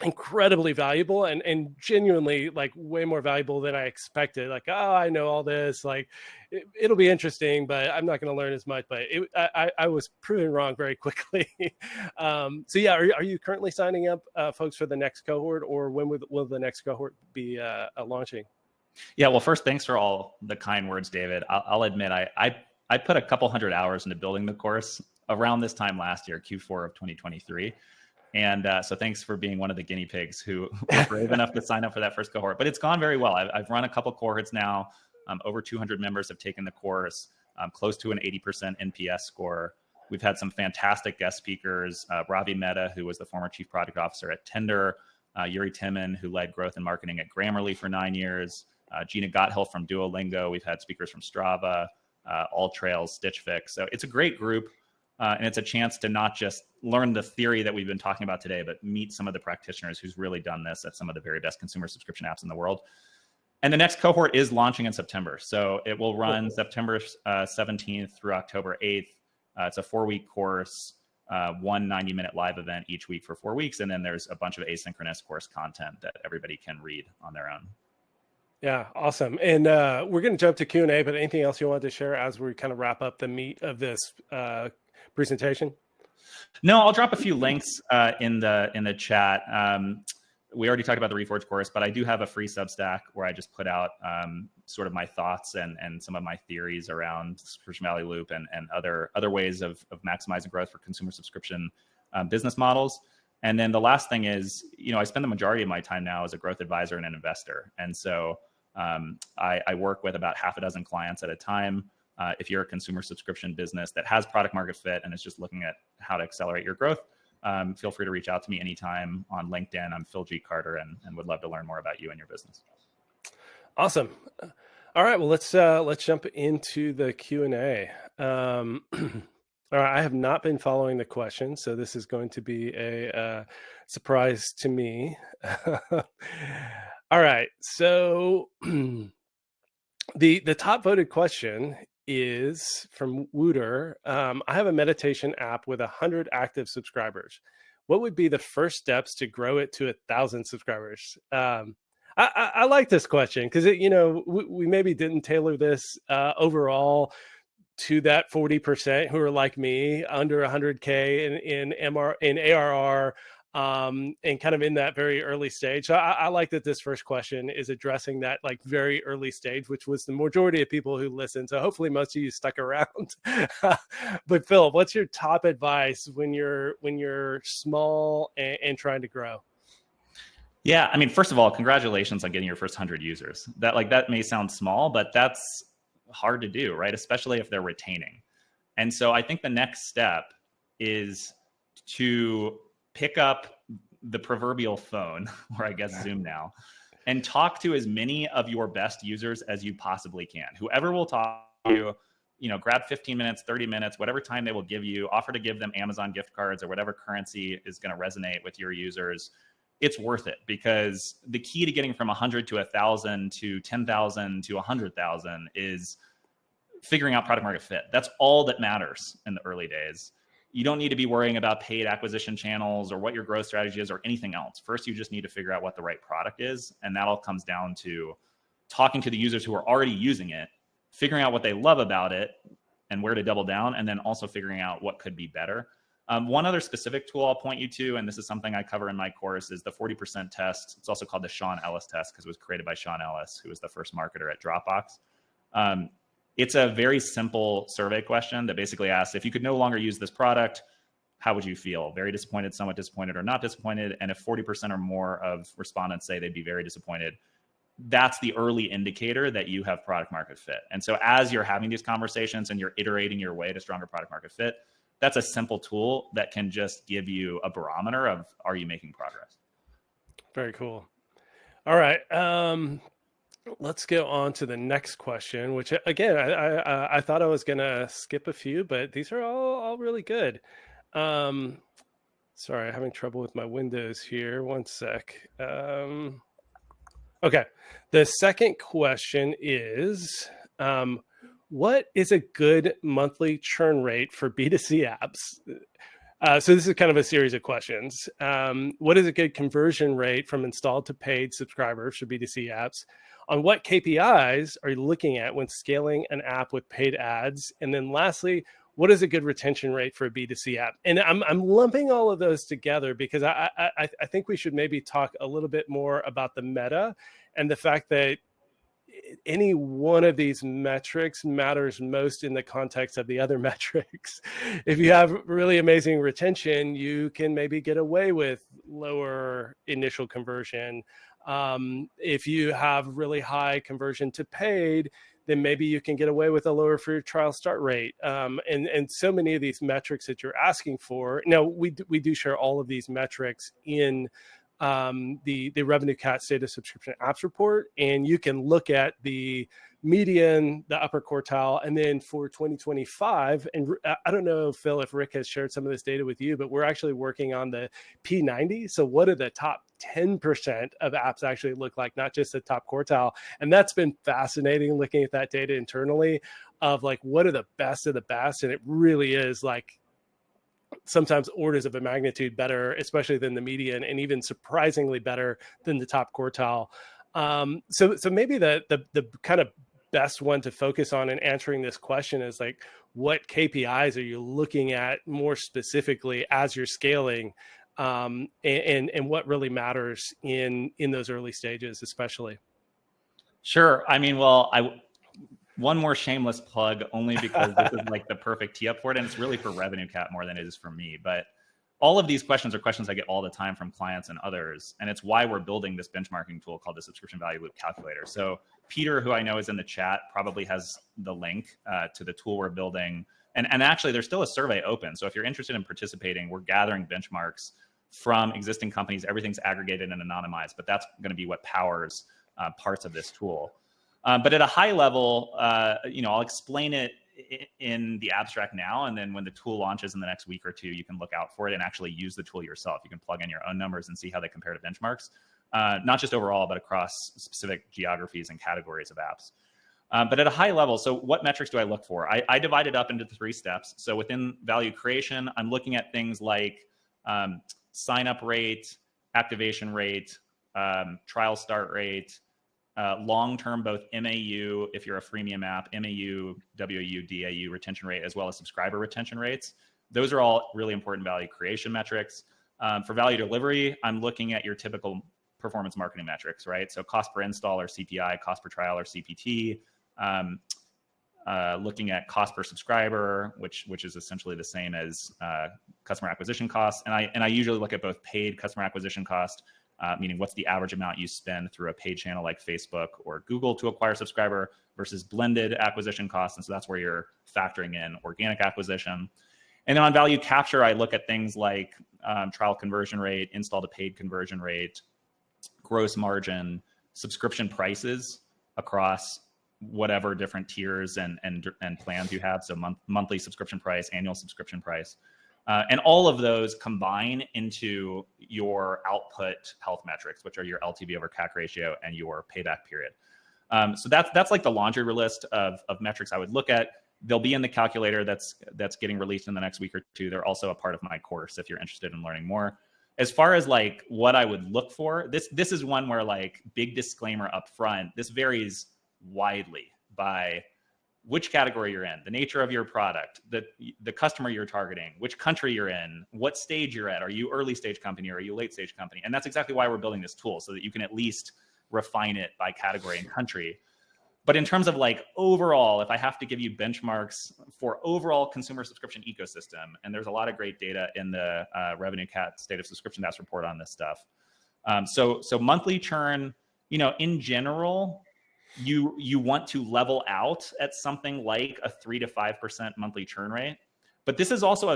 incredibly valuable and genuinely like way more valuable than I expected. Like, oh, I know all this, like it'll be interesting, but I'm not going to learn as much. But I was proven wrong very quickly. So yeah, are you currently signing up folks for the next cohort, or when will the next cohort be launching? Yeah, well, first, thanks for all the kind words, David. I'll admit I put a couple hundred hours into building the course around this time last year, Q4 of 2023. And so thanks for being one of the guinea pigs who were brave enough to sign up for that first cohort. But it's gone very well. I've run a couple cohorts now. Over 200 members have taken the course, close to an 80% NPS score. We've had some fantastic guest speakers. Ravi Mehta, who was the former chief product officer at Tinder. Yuri Timin, who led growth and marketing at Grammarly for 9 years. Gina Gotthill from Duolingo. We've had speakers from Strava, All Trails, Stitch Fix. So it's a great group. And it's a chance to not just learn the theory that we've been talking about today, but meet some of the practitioners who's really done this at some of the very best consumer subscription apps in the world. And the next cohort is launching in September. So it will run September 17th through October 8th. It's a 4-week course, one 90-minute live event each week for 4 weeks. And then there's a bunch of asynchronous course content that everybody can read on their own. Yeah, awesome. And we're going to jump to Q&A, but anything else you wanted to share as we kind of wrap up the meat of this presentation? No, I'll drop a few links in the chat. We already talked about the Reforge course, but I do have a free Substack where I just put out sort of my thoughts and some of my theories around subscription value loop and other ways of maximizing growth for consumer subscription business models. And then the last thing is, I spend the majority of my time now as a growth advisor and an investor. And so I work with about half a dozen clients at a time. If you're a consumer subscription business that has product market fit and is just looking at how to accelerate your growth, feel free to reach out to me anytime on LinkedIn. I'm Phil G. Carter and would love to learn more about you and your business. Awesome. All right. Well, let's jump into the Q&A. All right. I have not been following the questions, so this is going to be a surprise to me. All right. So the top voted question is from Wooter. I have a meditation app with 100 active subscribers. What would be the first steps to grow it to 1,000 subscribers? I like this question because we maybe didn't tailor this overall to that 40% who are like me, under 100K in ARR, and kind of in that very early stage. So I like that this first question is addressing that like very early stage, which was the majority of people who listened. So hopefully most of you stuck around. But Phil, what's your top advice when you're small and trying to grow? Yeah, I mean, first of all, congratulations on getting your first 100 users. That may sound small, but that's hard to do, right? Especially if they're retaining. And so I think the next step is to pick up the proverbial phone, or I guess Zoom now, and talk to as many of your best users as you possibly can. Whoever will talk to you, grab 15 minutes, 30 minutes, whatever time they will give you, offer to give them Amazon gift cards or whatever currency is going to resonate with your users. It's worth it, because the key to getting from 100 to 1,000 to 10,000 to 100,000 is figuring out product market fit. That's all that matters in the early days. You don't need to be worrying about paid acquisition channels or what your growth strategy is or anything else. First, you just need to figure out what the right product is. And that all comes down to talking to the users who are already using it, figuring out what they love about it and where to double down, and then also figuring out what could be better. One other specific tool I'll point you to, and this is something I cover in my course, is the 40% test. It's also called the Sean Ellis test because it was created by Sean Ellis, who was the first marketer at Dropbox. It's a very simple survey question that basically asks, if you could no longer use this product, how would you feel? Very disappointed, somewhat disappointed, or not disappointed? And if 40% or more of respondents say they'd be very disappointed, that's the early indicator that you have product market fit. And so as you're having these conversations and you're iterating your way to stronger product market fit, that's a simple tool that can just give you a barometer of, are you making progress? Very cool. All right. Let's go on to the next question, which again, I thought I was going to skip a few, but these are all really good. Sorry, I'm having trouble with my windows here. One sec. Okay. The second question is, what is a good monthly churn rate for B2C apps? So this is kind of a series of questions. What is a good conversion rate from installed to paid subscribers for B2C apps? On what KPIs are you looking at when scaling an app with paid ads? And then lastly, what is a good retention rate for a B2C app? And I'm lumping all of those together because I think we should maybe talk a little bit more about the meta and the fact that any one of these metrics matters most in the context of the other metrics. If you have really amazing retention, you can maybe get away with lower initial conversion. If you have really high conversion to paid, then maybe you can get away with a lower free trial start rate. And so many of these metrics that you're asking for. Now, we do share all of these metrics in the RevenueCat State of Subscription Apps report, and you can look at the median, the upper quartile. And then for 2025, and I don't know, Phil, if Rick has shared some of this data with you, but we're actually working on the P90. So what do the top 10% of apps actually look like, not just the top quartile? And that's been fascinating looking at that data internally of like, what are the best of the best? And it really is like sometimes orders of a magnitude better, especially than the median, and even surprisingly better than the top quartile. So maybe the kind of best one to focus on in answering this question is like, what KPIs are you looking at more specifically as you're scaling, and what really matters in those early stages, especially? Sure. I mean, well, one more shameless plug, only because this is like the perfect tee up for it, and it's really for RevenueCat more than it is for me. But all of these questions are questions I get all the time from clients and others, and it's why we're building this benchmarking tool called the Subscription Value Loop Calculator. So Peter, who I know is in the chat, probably has the link to the tool we're building. And actually, there's still a survey open. So if you're interested in participating, we're gathering benchmarks from existing companies. Everything's aggregated and anonymized, but that's going to be what powers parts of this tool. But at a high level, I'll explain it in the abstract now, and then when the tool launches in the next week or two, you can look out for it and actually use the tool yourself. You can plug in your own numbers and see how they compare to benchmarks, not just overall, but across specific geographies and categories of apps. But at a high level, so what metrics do I look for? I divide it up into 3 steps. So within value creation, I'm looking at things like sign-up rate, activation rate, trial start rate, long-term, both MAU, if you're a freemium app, MAU, WAU, DAU retention rate, as well as subscriber retention rates. Those are all really important value creation metrics. For value delivery, I'm looking at your typical performance marketing metrics, right? So cost per install or CPI, cost per trial or CPT, looking at cost per subscriber, which is essentially the same as customer acquisition costs. And I usually look at both paid customer acquisition cost, meaning what's the average amount you spend through a paid channel like Facebook or Google to acquire a subscriber, versus blended acquisition costs. And so that's where you're factoring in organic acquisition. And then on value capture, I look at things like trial conversion rate, install to paid conversion rate, gross margin, subscription prices across whatever different tiers and plans you have. So monthly subscription price, annual subscription price. And all of those combine into your output health metrics, which are your LTV over CAC ratio and your payback period. So that's like the laundry list of metrics I would look at. They'll be in the calculator that's getting released in the next week or two. They're also a part of my course if you're interested in learning more. As far as like what I would look for, this is one where, like, big disclaimer up front, this varies widely by which category you're in, the nature of your product, the customer you're targeting, which country you're in, what stage you're at. Are you early stage company or are you late stage company? And that's exactly why we're building this tool, so that you can at least refine it by category and country. But in terms of like overall, if I have to give you benchmarks for overall consumer subscription ecosystem, and there's a lot of great data in the RevenueCat State of Subscription Apps report on this stuff. So monthly churn, in general, you want to level out at something like a 3 to 5% monthly churn rate. But this is also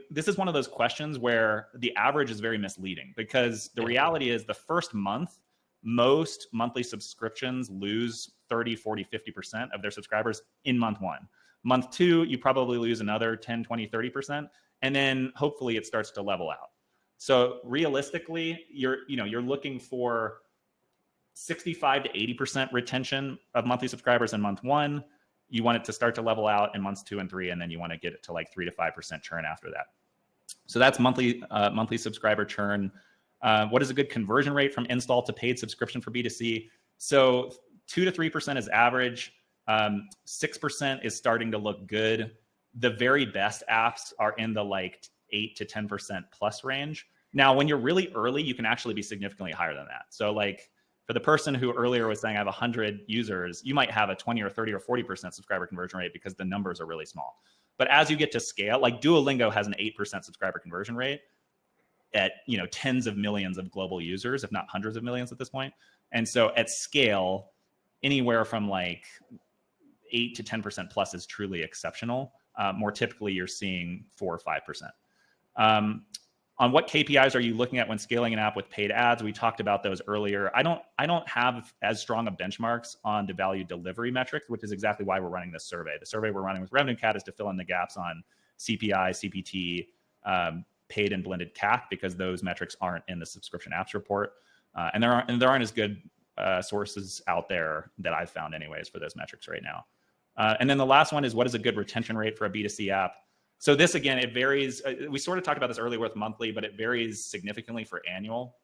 this is one of those questions where the average is very misleading, because the reality is the first month, most monthly subscriptions lose 30, 40, 50% of their subscribers in month 1. Month 2, you probably lose another 10, 20, 30%. And then hopefully it starts to level out. So realistically, you're looking for 65 to 80% retention of monthly subscribers in month 1. You want it to start to level out in months 2 and 3, and then you want to get it to like 3 to 5% churn after that. So that's monthly subscriber churn. What is a good conversion rate from install to paid subscription for B2C? So 2 to 3% is average. 6% is starting to look good. The very best apps are in the like 8 to 10% plus range. Now, when you're really early, you can actually be significantly higher than that. So like, for the person who earlier was saying I have 100 users, you might have a 20 or 30 or 40% subscriber conversion rate because the numbers are really small. But as you get to scale, like Duolingo has an 8% subscriber conversion rate at tens of millions of global users, if not hundreds of millions at this point. And so at scale, anywhere from like 8 to 10% plus is truly exceptional. More typically, you're seeing 4 or 5%. On what KPIs are you looking at when scaling an app with paid ads? We talked about those earlier. I don't have as strong of benchmarks on the value delivery metrics, which is exactly why we're running this survey. The survey we're running with RevenueCat is to fill in the gaps on CPI, CPT, paid and blended CAC, because those metrics aren't in the subscription apps report. And there aren't as good sources out there that I've found anyways for those metrics right now. And then the last one is, what is a good retention rate for a B2C app? So this, again, it varies. We sort of talked about this earlier with monthly, but it varies significantly for annual.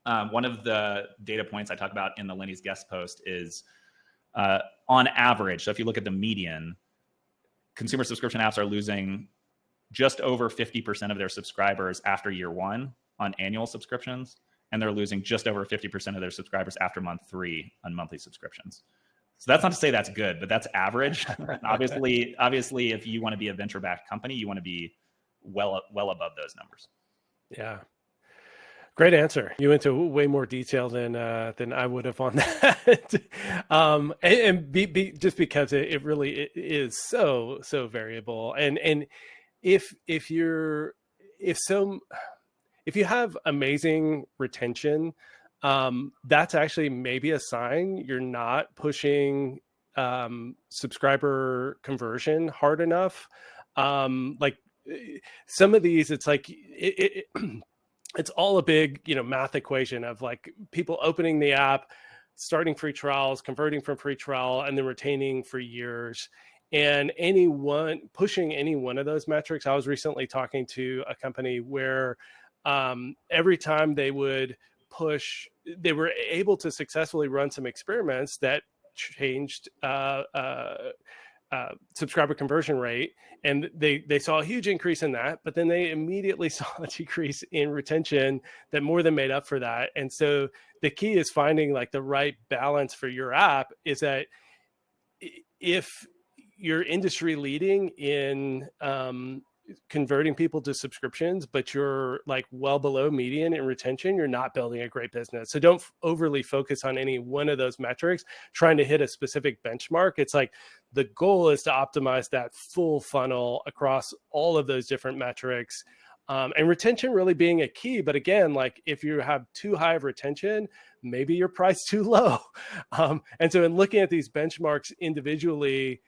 One of the data points I talk about in the Lenny's guest post is on average. So if you look at the median, consumer subscription apps are losing just over 50% of their subscribers after year one on annual subscriptions, and they're losing just over 50% of their subscribers after month 3 on monthly subscriptions. So that's not to say that's good, but that's average. obviously, if you want to be a venture-backed company, you want to be well above those numbers. Yeah. Great answer. You went into way more detail than I would have on that. Just because it really is so variable. And if you have amazing retention, that's actually maybe a sign you're not pushing subscriber conversion hard enough. Like some of these, it's like it's all a big, math equation of like people opening the app, starting free trials, converting from free trial, and then retaining for years. And pushing any one of those metrics. I was recently talking to a company where every time they would push, they were able to successfully run some experiments that changed subscriber conversion rate, and they saw a huge increase in that, but then they immediately saw a decrease in retention that more than made up for that. And so the key is finding like the right balance for your app. Is that if you're industry leading in converting people to subscriptions, but you're like well below median in retention, you're not building a great business. So don't overly focus on any one of those metrics, trying to hit a specific benchmark. It's like the goal is to optimize that full funnel across all of those different metrics. And retention really being a key. But again, like if you have too high of retention, maybe your price too low. And so in looking at these benchmarks individually,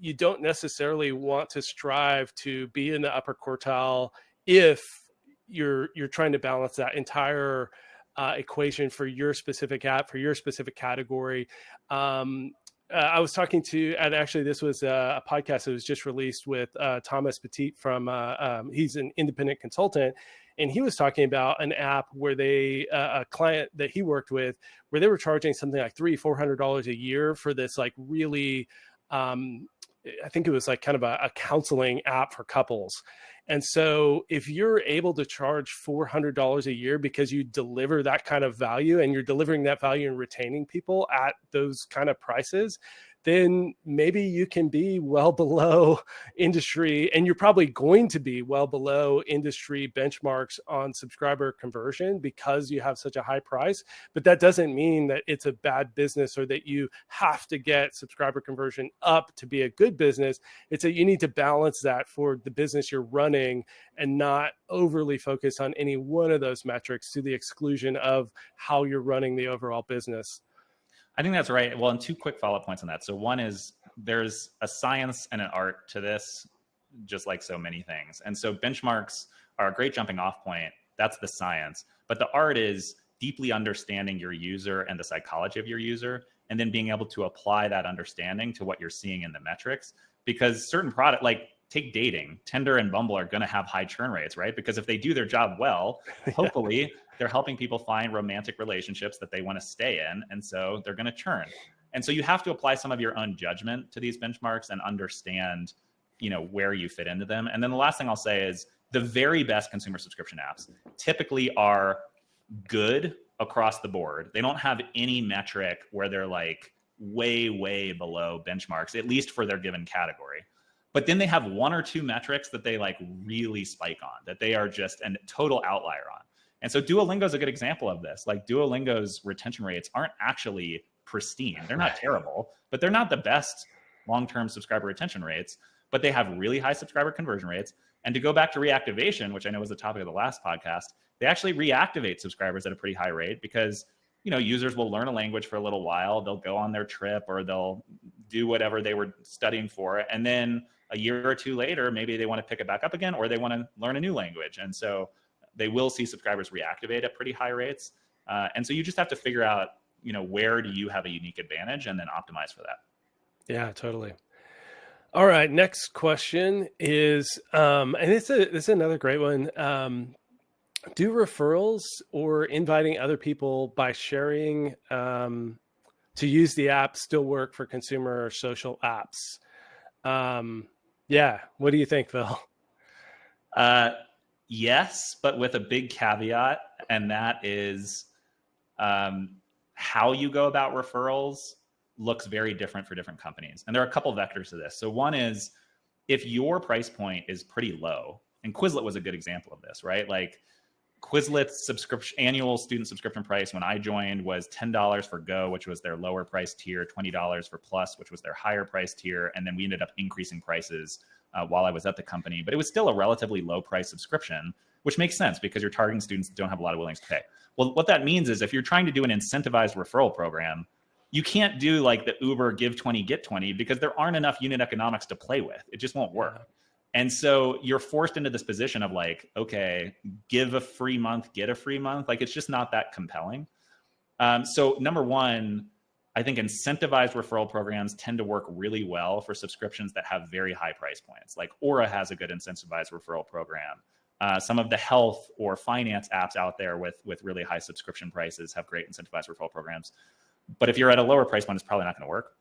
you don't necessarily want to strive to be in the upper quartile if you're trying to balance that entire equation for your specific app, for your specific category. I was talking to, and actually this was a podcast that was just released with Thomas Petit from, he's an independent consultant, and he was talking about an app where a client that he worked with, where they were charging something like $300-400 a year for this like really, I think it was like kind of a counseling app for couples. And so if you're able to charge $400 a year because you deliver that kind of value, and you're delivering that value and retaining people at those kind of prices, then maybe you can be well below industry, and you're probably going to be well below industry benchmarks on subscriber conversion because you have such a high price. But that doesn't mean that it's a bad business or that you have to get subscriber conversion up to be a good business. It's that you need to balance that for the business you're running and not overly focus on any one of those metrics to the exclusion of how you're running the overall business. I think that's right. Well, and 2 quick follow-up points on that. So one is there's a science and an art to this, just like so many things. And so benchmarks are a great jumping off point. That's the science. But the art is deeply understanding your user and the psychology of your user, and then being able to apply that understanding to what you're seeing in the metrics. Because certain product, like take dating, Tinder and Bumble are going to have high churn rates, right? Because if they do their job well, hopefully they're helping people find romantic relationships that they want to stay in. And so they're going to churn. And so you have to apply some of your own judgment to these benchmarks and understand, where you fit into them. And then the last thing I'll say is the very best consumer subscription apps typically are good across the board. They don't have any metric where they're like way, way below benchmarks, at least for their given category. But then they have 1 or 2 metrics that they like really spike on, that they are just a total outlier on. And so Duolingo is a good example of this. Like Duolingo's retention rates aren't actually pristine. They're not terrible, but they're not the best long-term subscriber retention rates, but they have really high subscriber conversion rates. And to go back to reactivation, which I know was the topic of the last podcast, they actually reactivate subscribers at a pretty high rate because, users will learn a language for a little while, they'll go on their trip or they'll do whatever they were studying for. And then a year or two later, maybe they want to pick it back up again, or they want to learn a new language. And so they will see subscribers reactivate at pretty high rates. And so you just have to figure out, where do you have a unique advantage and then optimize for that. Yeah, totally. All right. Next question is, and this is another great one. Do referrals or inviting other people by sharing to use the app still work for consumer or social apps? Yeah. What do you think, Phil? Yes, but with a big caveat, and that is how you go about referrals looks very different for different companies. And there are a couple vectors to this. So one is if your price point is pretty low, and Quizlet was a good example of this, right? Like Quizlet's annual student subscription price when I joined was $10 for Go, which was their lower price tier, $20 for Plus, which was their higher price tier. And then we ended up increasing prices while I was at the company. But it was still a relatively low price subscription, which makes sense because you're targeting students that don't have a lot of willingness to pay. Well, what that means is if you're trying to do an incentivized referral program, you can't do like the Uber give 20, get 20 because there aren't enough unit economics to play with. It just won't work. And so you're forced into this position of like, okay, give a free month, get a free month. Like it's just not that compelling. So number one, I think incentivized referral programs tend to work really well for subscriptions that have very high price points. Like Aura has a good incentivized referral program. Some of the health or finance apps out there with really high subscription prices have great incentivized referral programs. But if you're at a lower price point, it's probably not going to work.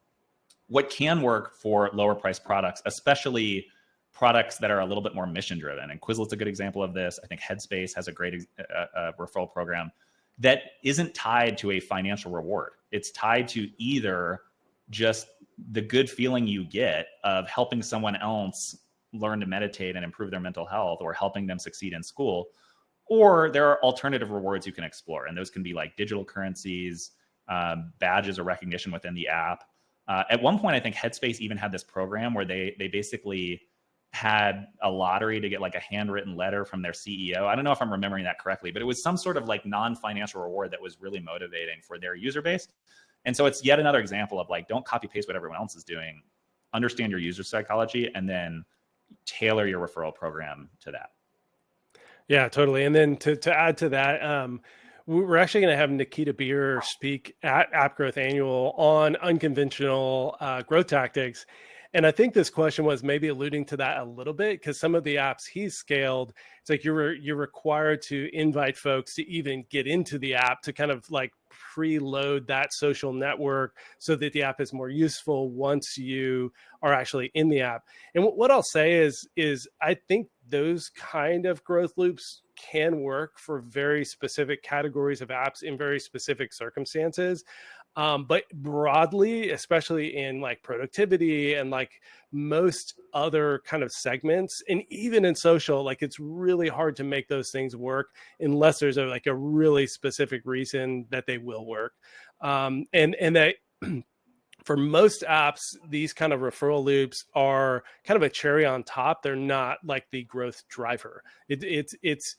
What can work for lower price products, especially products that are a little bit more mission driven, and Quizlet's a good example of this. I think Headspace has a great referral program that isn't tied to a financial reward. It's tied to either just the good feeling you get of helping someone else learn to meditate and improve their mental health or helping them succeed in school, or there are alternative rewards you can explore. And those can be like digital currencies, badges or recognition within the app. At one point, I think Headspace even had this program where they basically had a lottery to get like a handwritten letter from their CEO. I don't know if I'm remembering that correctly, but it was some sort of like non-financial reward that was really motivating for their user base. And so it's yet another example of like, don't copy paste what everyone else is doing, understand your user psychology, and then tailor your referral program to that. Yeah, totally. And then to add to that, we're actually going to have Nikita Beer speak at App Growth Annual on unconventional growth tactics. And I think this question was maybe alluding to that a little bit because some of the apps he's scaled, it's like you're required to invite folks to even get into the app to kind of like preload that social network so that the app is more useful once you are actually in the app. And what I'll say is I think those kind of growth loops can work for very specific categories of apps in very specific circumstances. But broadly, especially in like productivity and like most other kind of segments, and even in social, like it's really hard to make those things work unless there's a really specific reason that they will work. And that for most apps, these kind of referral loops are kind of a cherry on top. They're not like the growth driver. It's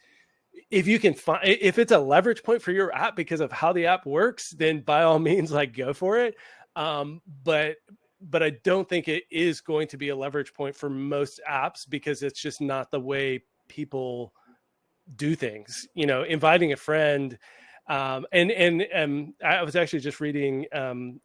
if you can find, if it's a leverage point for your app because of how the app works, then by all means, like go for it. But I don't think it is going to be a leverage point for most apps because it's just not the way people do things. Inviting a friend. And I was actually just reading,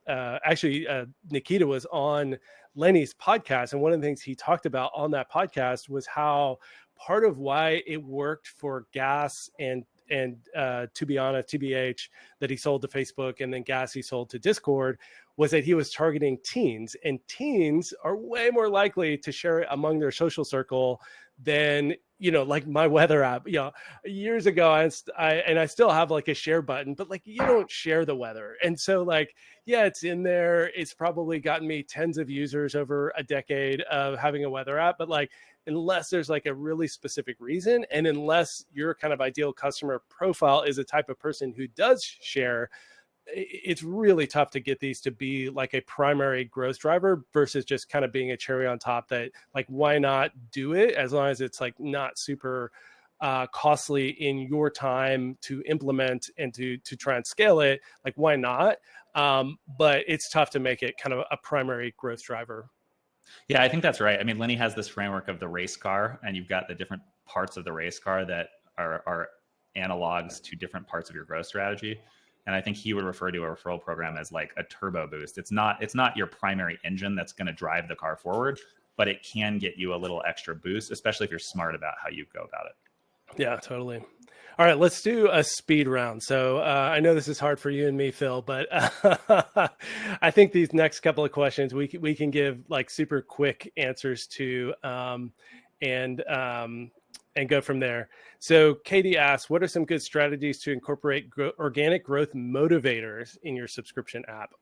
Nikita was on Lenny's podcast. And one of the things he talked about on that podcast was how part of why it worked for Gas and to be honest, TBH that he sold to Facebook and then Gas he sold to Discord was that he was targeting teens, and teens are way more likely to share it among their social circle than, like my weather app. Years ago, I still have like a share button, but like you don't share the weather. And so like, yeah, it's in there. It's probably gotten me tens of users over a decade of having a weather app, but like, unless there's like a really specific reason, and unless your kind of ideal customer profile is a type of person who does share, it's really tough to get these to be like a primary growth driver versus just kind of being a cherry on top. That like, why not do it as long as it's like not super costly in your time to implement and to try and scale it. Like, why not? But it's tough to make it kind of a primary growth driver. Yeah, I think that's right. I mean, Lenny has this framework of the race car, and you've got the different parts of the race car that are analogs to different parts of your growth strategy. And I think he would refer to a referral program as like a turbo boost. It's not your primary engine that's going to drive the car forward, but it can get you a little extra boost, especially if you're smart about how you go about it. Yeah, totally. All right, let's do a speed round. So I know this is hard for you and me, Phil, but I think these next couple of questions we can give like super quick answers to, and go from there. So Katie asks, what are some good strategies to incorporate organic growth motivators in your subscription app?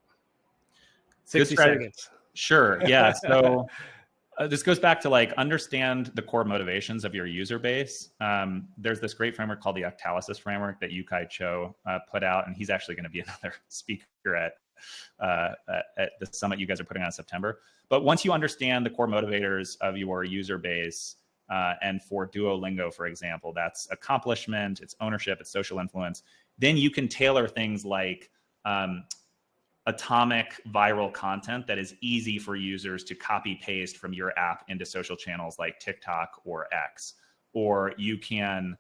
60 seconds. Sure. Yeah. So this goes back to like understand the core motivations of your user base. There's this great framework called the Octalysis framework that Yukai Cho put out, and he's actually going to be another speaker at the summit you guys are putting on in September. But once you understand the core motivators of your user base, and for Duolingo, for example, that's accomplishment, it's ownership, it's social influence, then you can tailor things like atomic viral content that is easy for users to copy paste from your app into social channels like TikTok or X. Or you can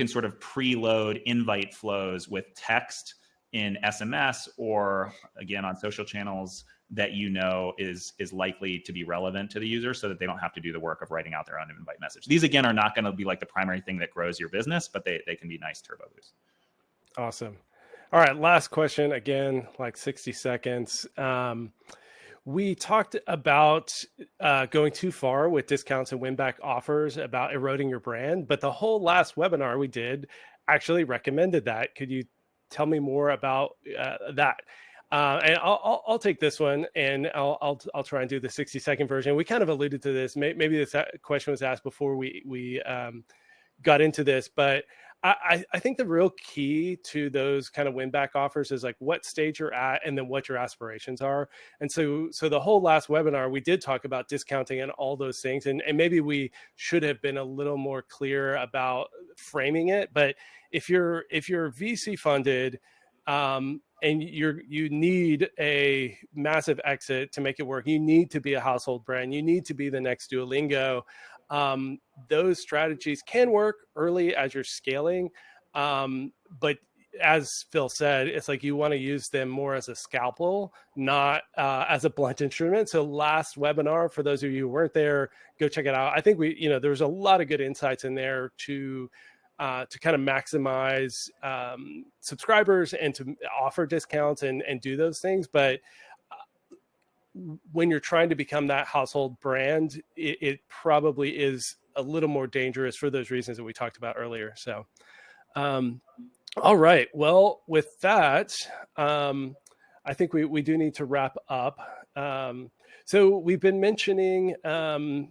sort of preload invite flows with text in SMS, or again on social channels that you know is likely to be relevant to the user, so that they don't have to do the work of writing out their own invite message. These again are not going to be like the primary thing that grows your business, but they can be nice turbo boosts. Awesome. All right, last question, again, like 60 seconds. We talked about going too far with discounts and win-back offers, about eroding your brand, but the whole last webinar we did actually recommended that. Could you tell me more about that? And I'll take this one, and I'll try and do the 60-second version. We kind of alluded to this. Maybe this question was asked before we got into this, but I think the real key to those kind of win back offers is like what stage you're at and then what your aspirations are. And so the whole last webinar, we did talk about discounting and all those things. And maybe we should have been a little more clear about framing it. But if you're VC funded, and you need a massive exit to make it work, you need to be a household brand, you need to be the next Duolingo. Those strategies can work early as you're scaling. But as Phil said, it's like you want to use them more as a scalpel, not as a blunt instrument. So last webinar, for those of you who weren't there, go check it out. I think there was a lot of good insights in there to kind of maximize subscribers and to offer discounts and do those things. But when you're trying to become that household brand, it probably is a little more dangerous for those reasons that we talked about earlier. So, all right. Well, with that, I think we do need to wrap up. So we've been mentioning, Phil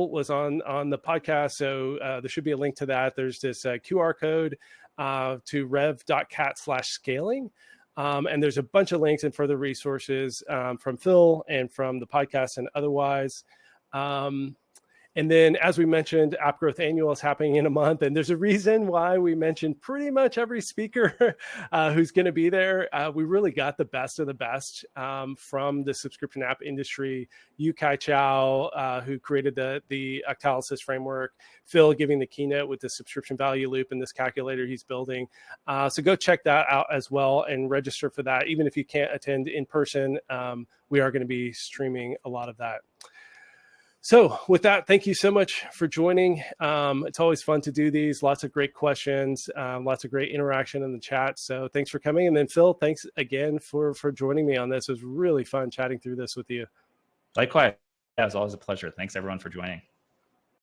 was on the podcast, so there should be a link to that. There's this QR code to rev.cat/scaling. And there's a bunch of links and further resources from Phil and from the podcast and otherwise. And then, as we mentioned, App Growth Annual is happening in a month. And there's a reason why we mentioned pretty much every speaker who's going to be there. We really got the best of the best from the subscription app industry. Yukai Chow, who created the Octalysis framework. Phil giving the keynote with the subscription value loop and this calculator he's building. So go check that out as well and register for that. Even if you can't attend in person, we are going to be streaming a lot of that. So with that, thank you so much for joining. It's always fun to do these. Lots of great questions, lots of great interaction in the chat. So thanks for coming. And then Phil, thanks again for joining me on this. It was really fun chatting through this with you. Likewise. Yeah, it was always a pleasure. Thanks everyone for joining.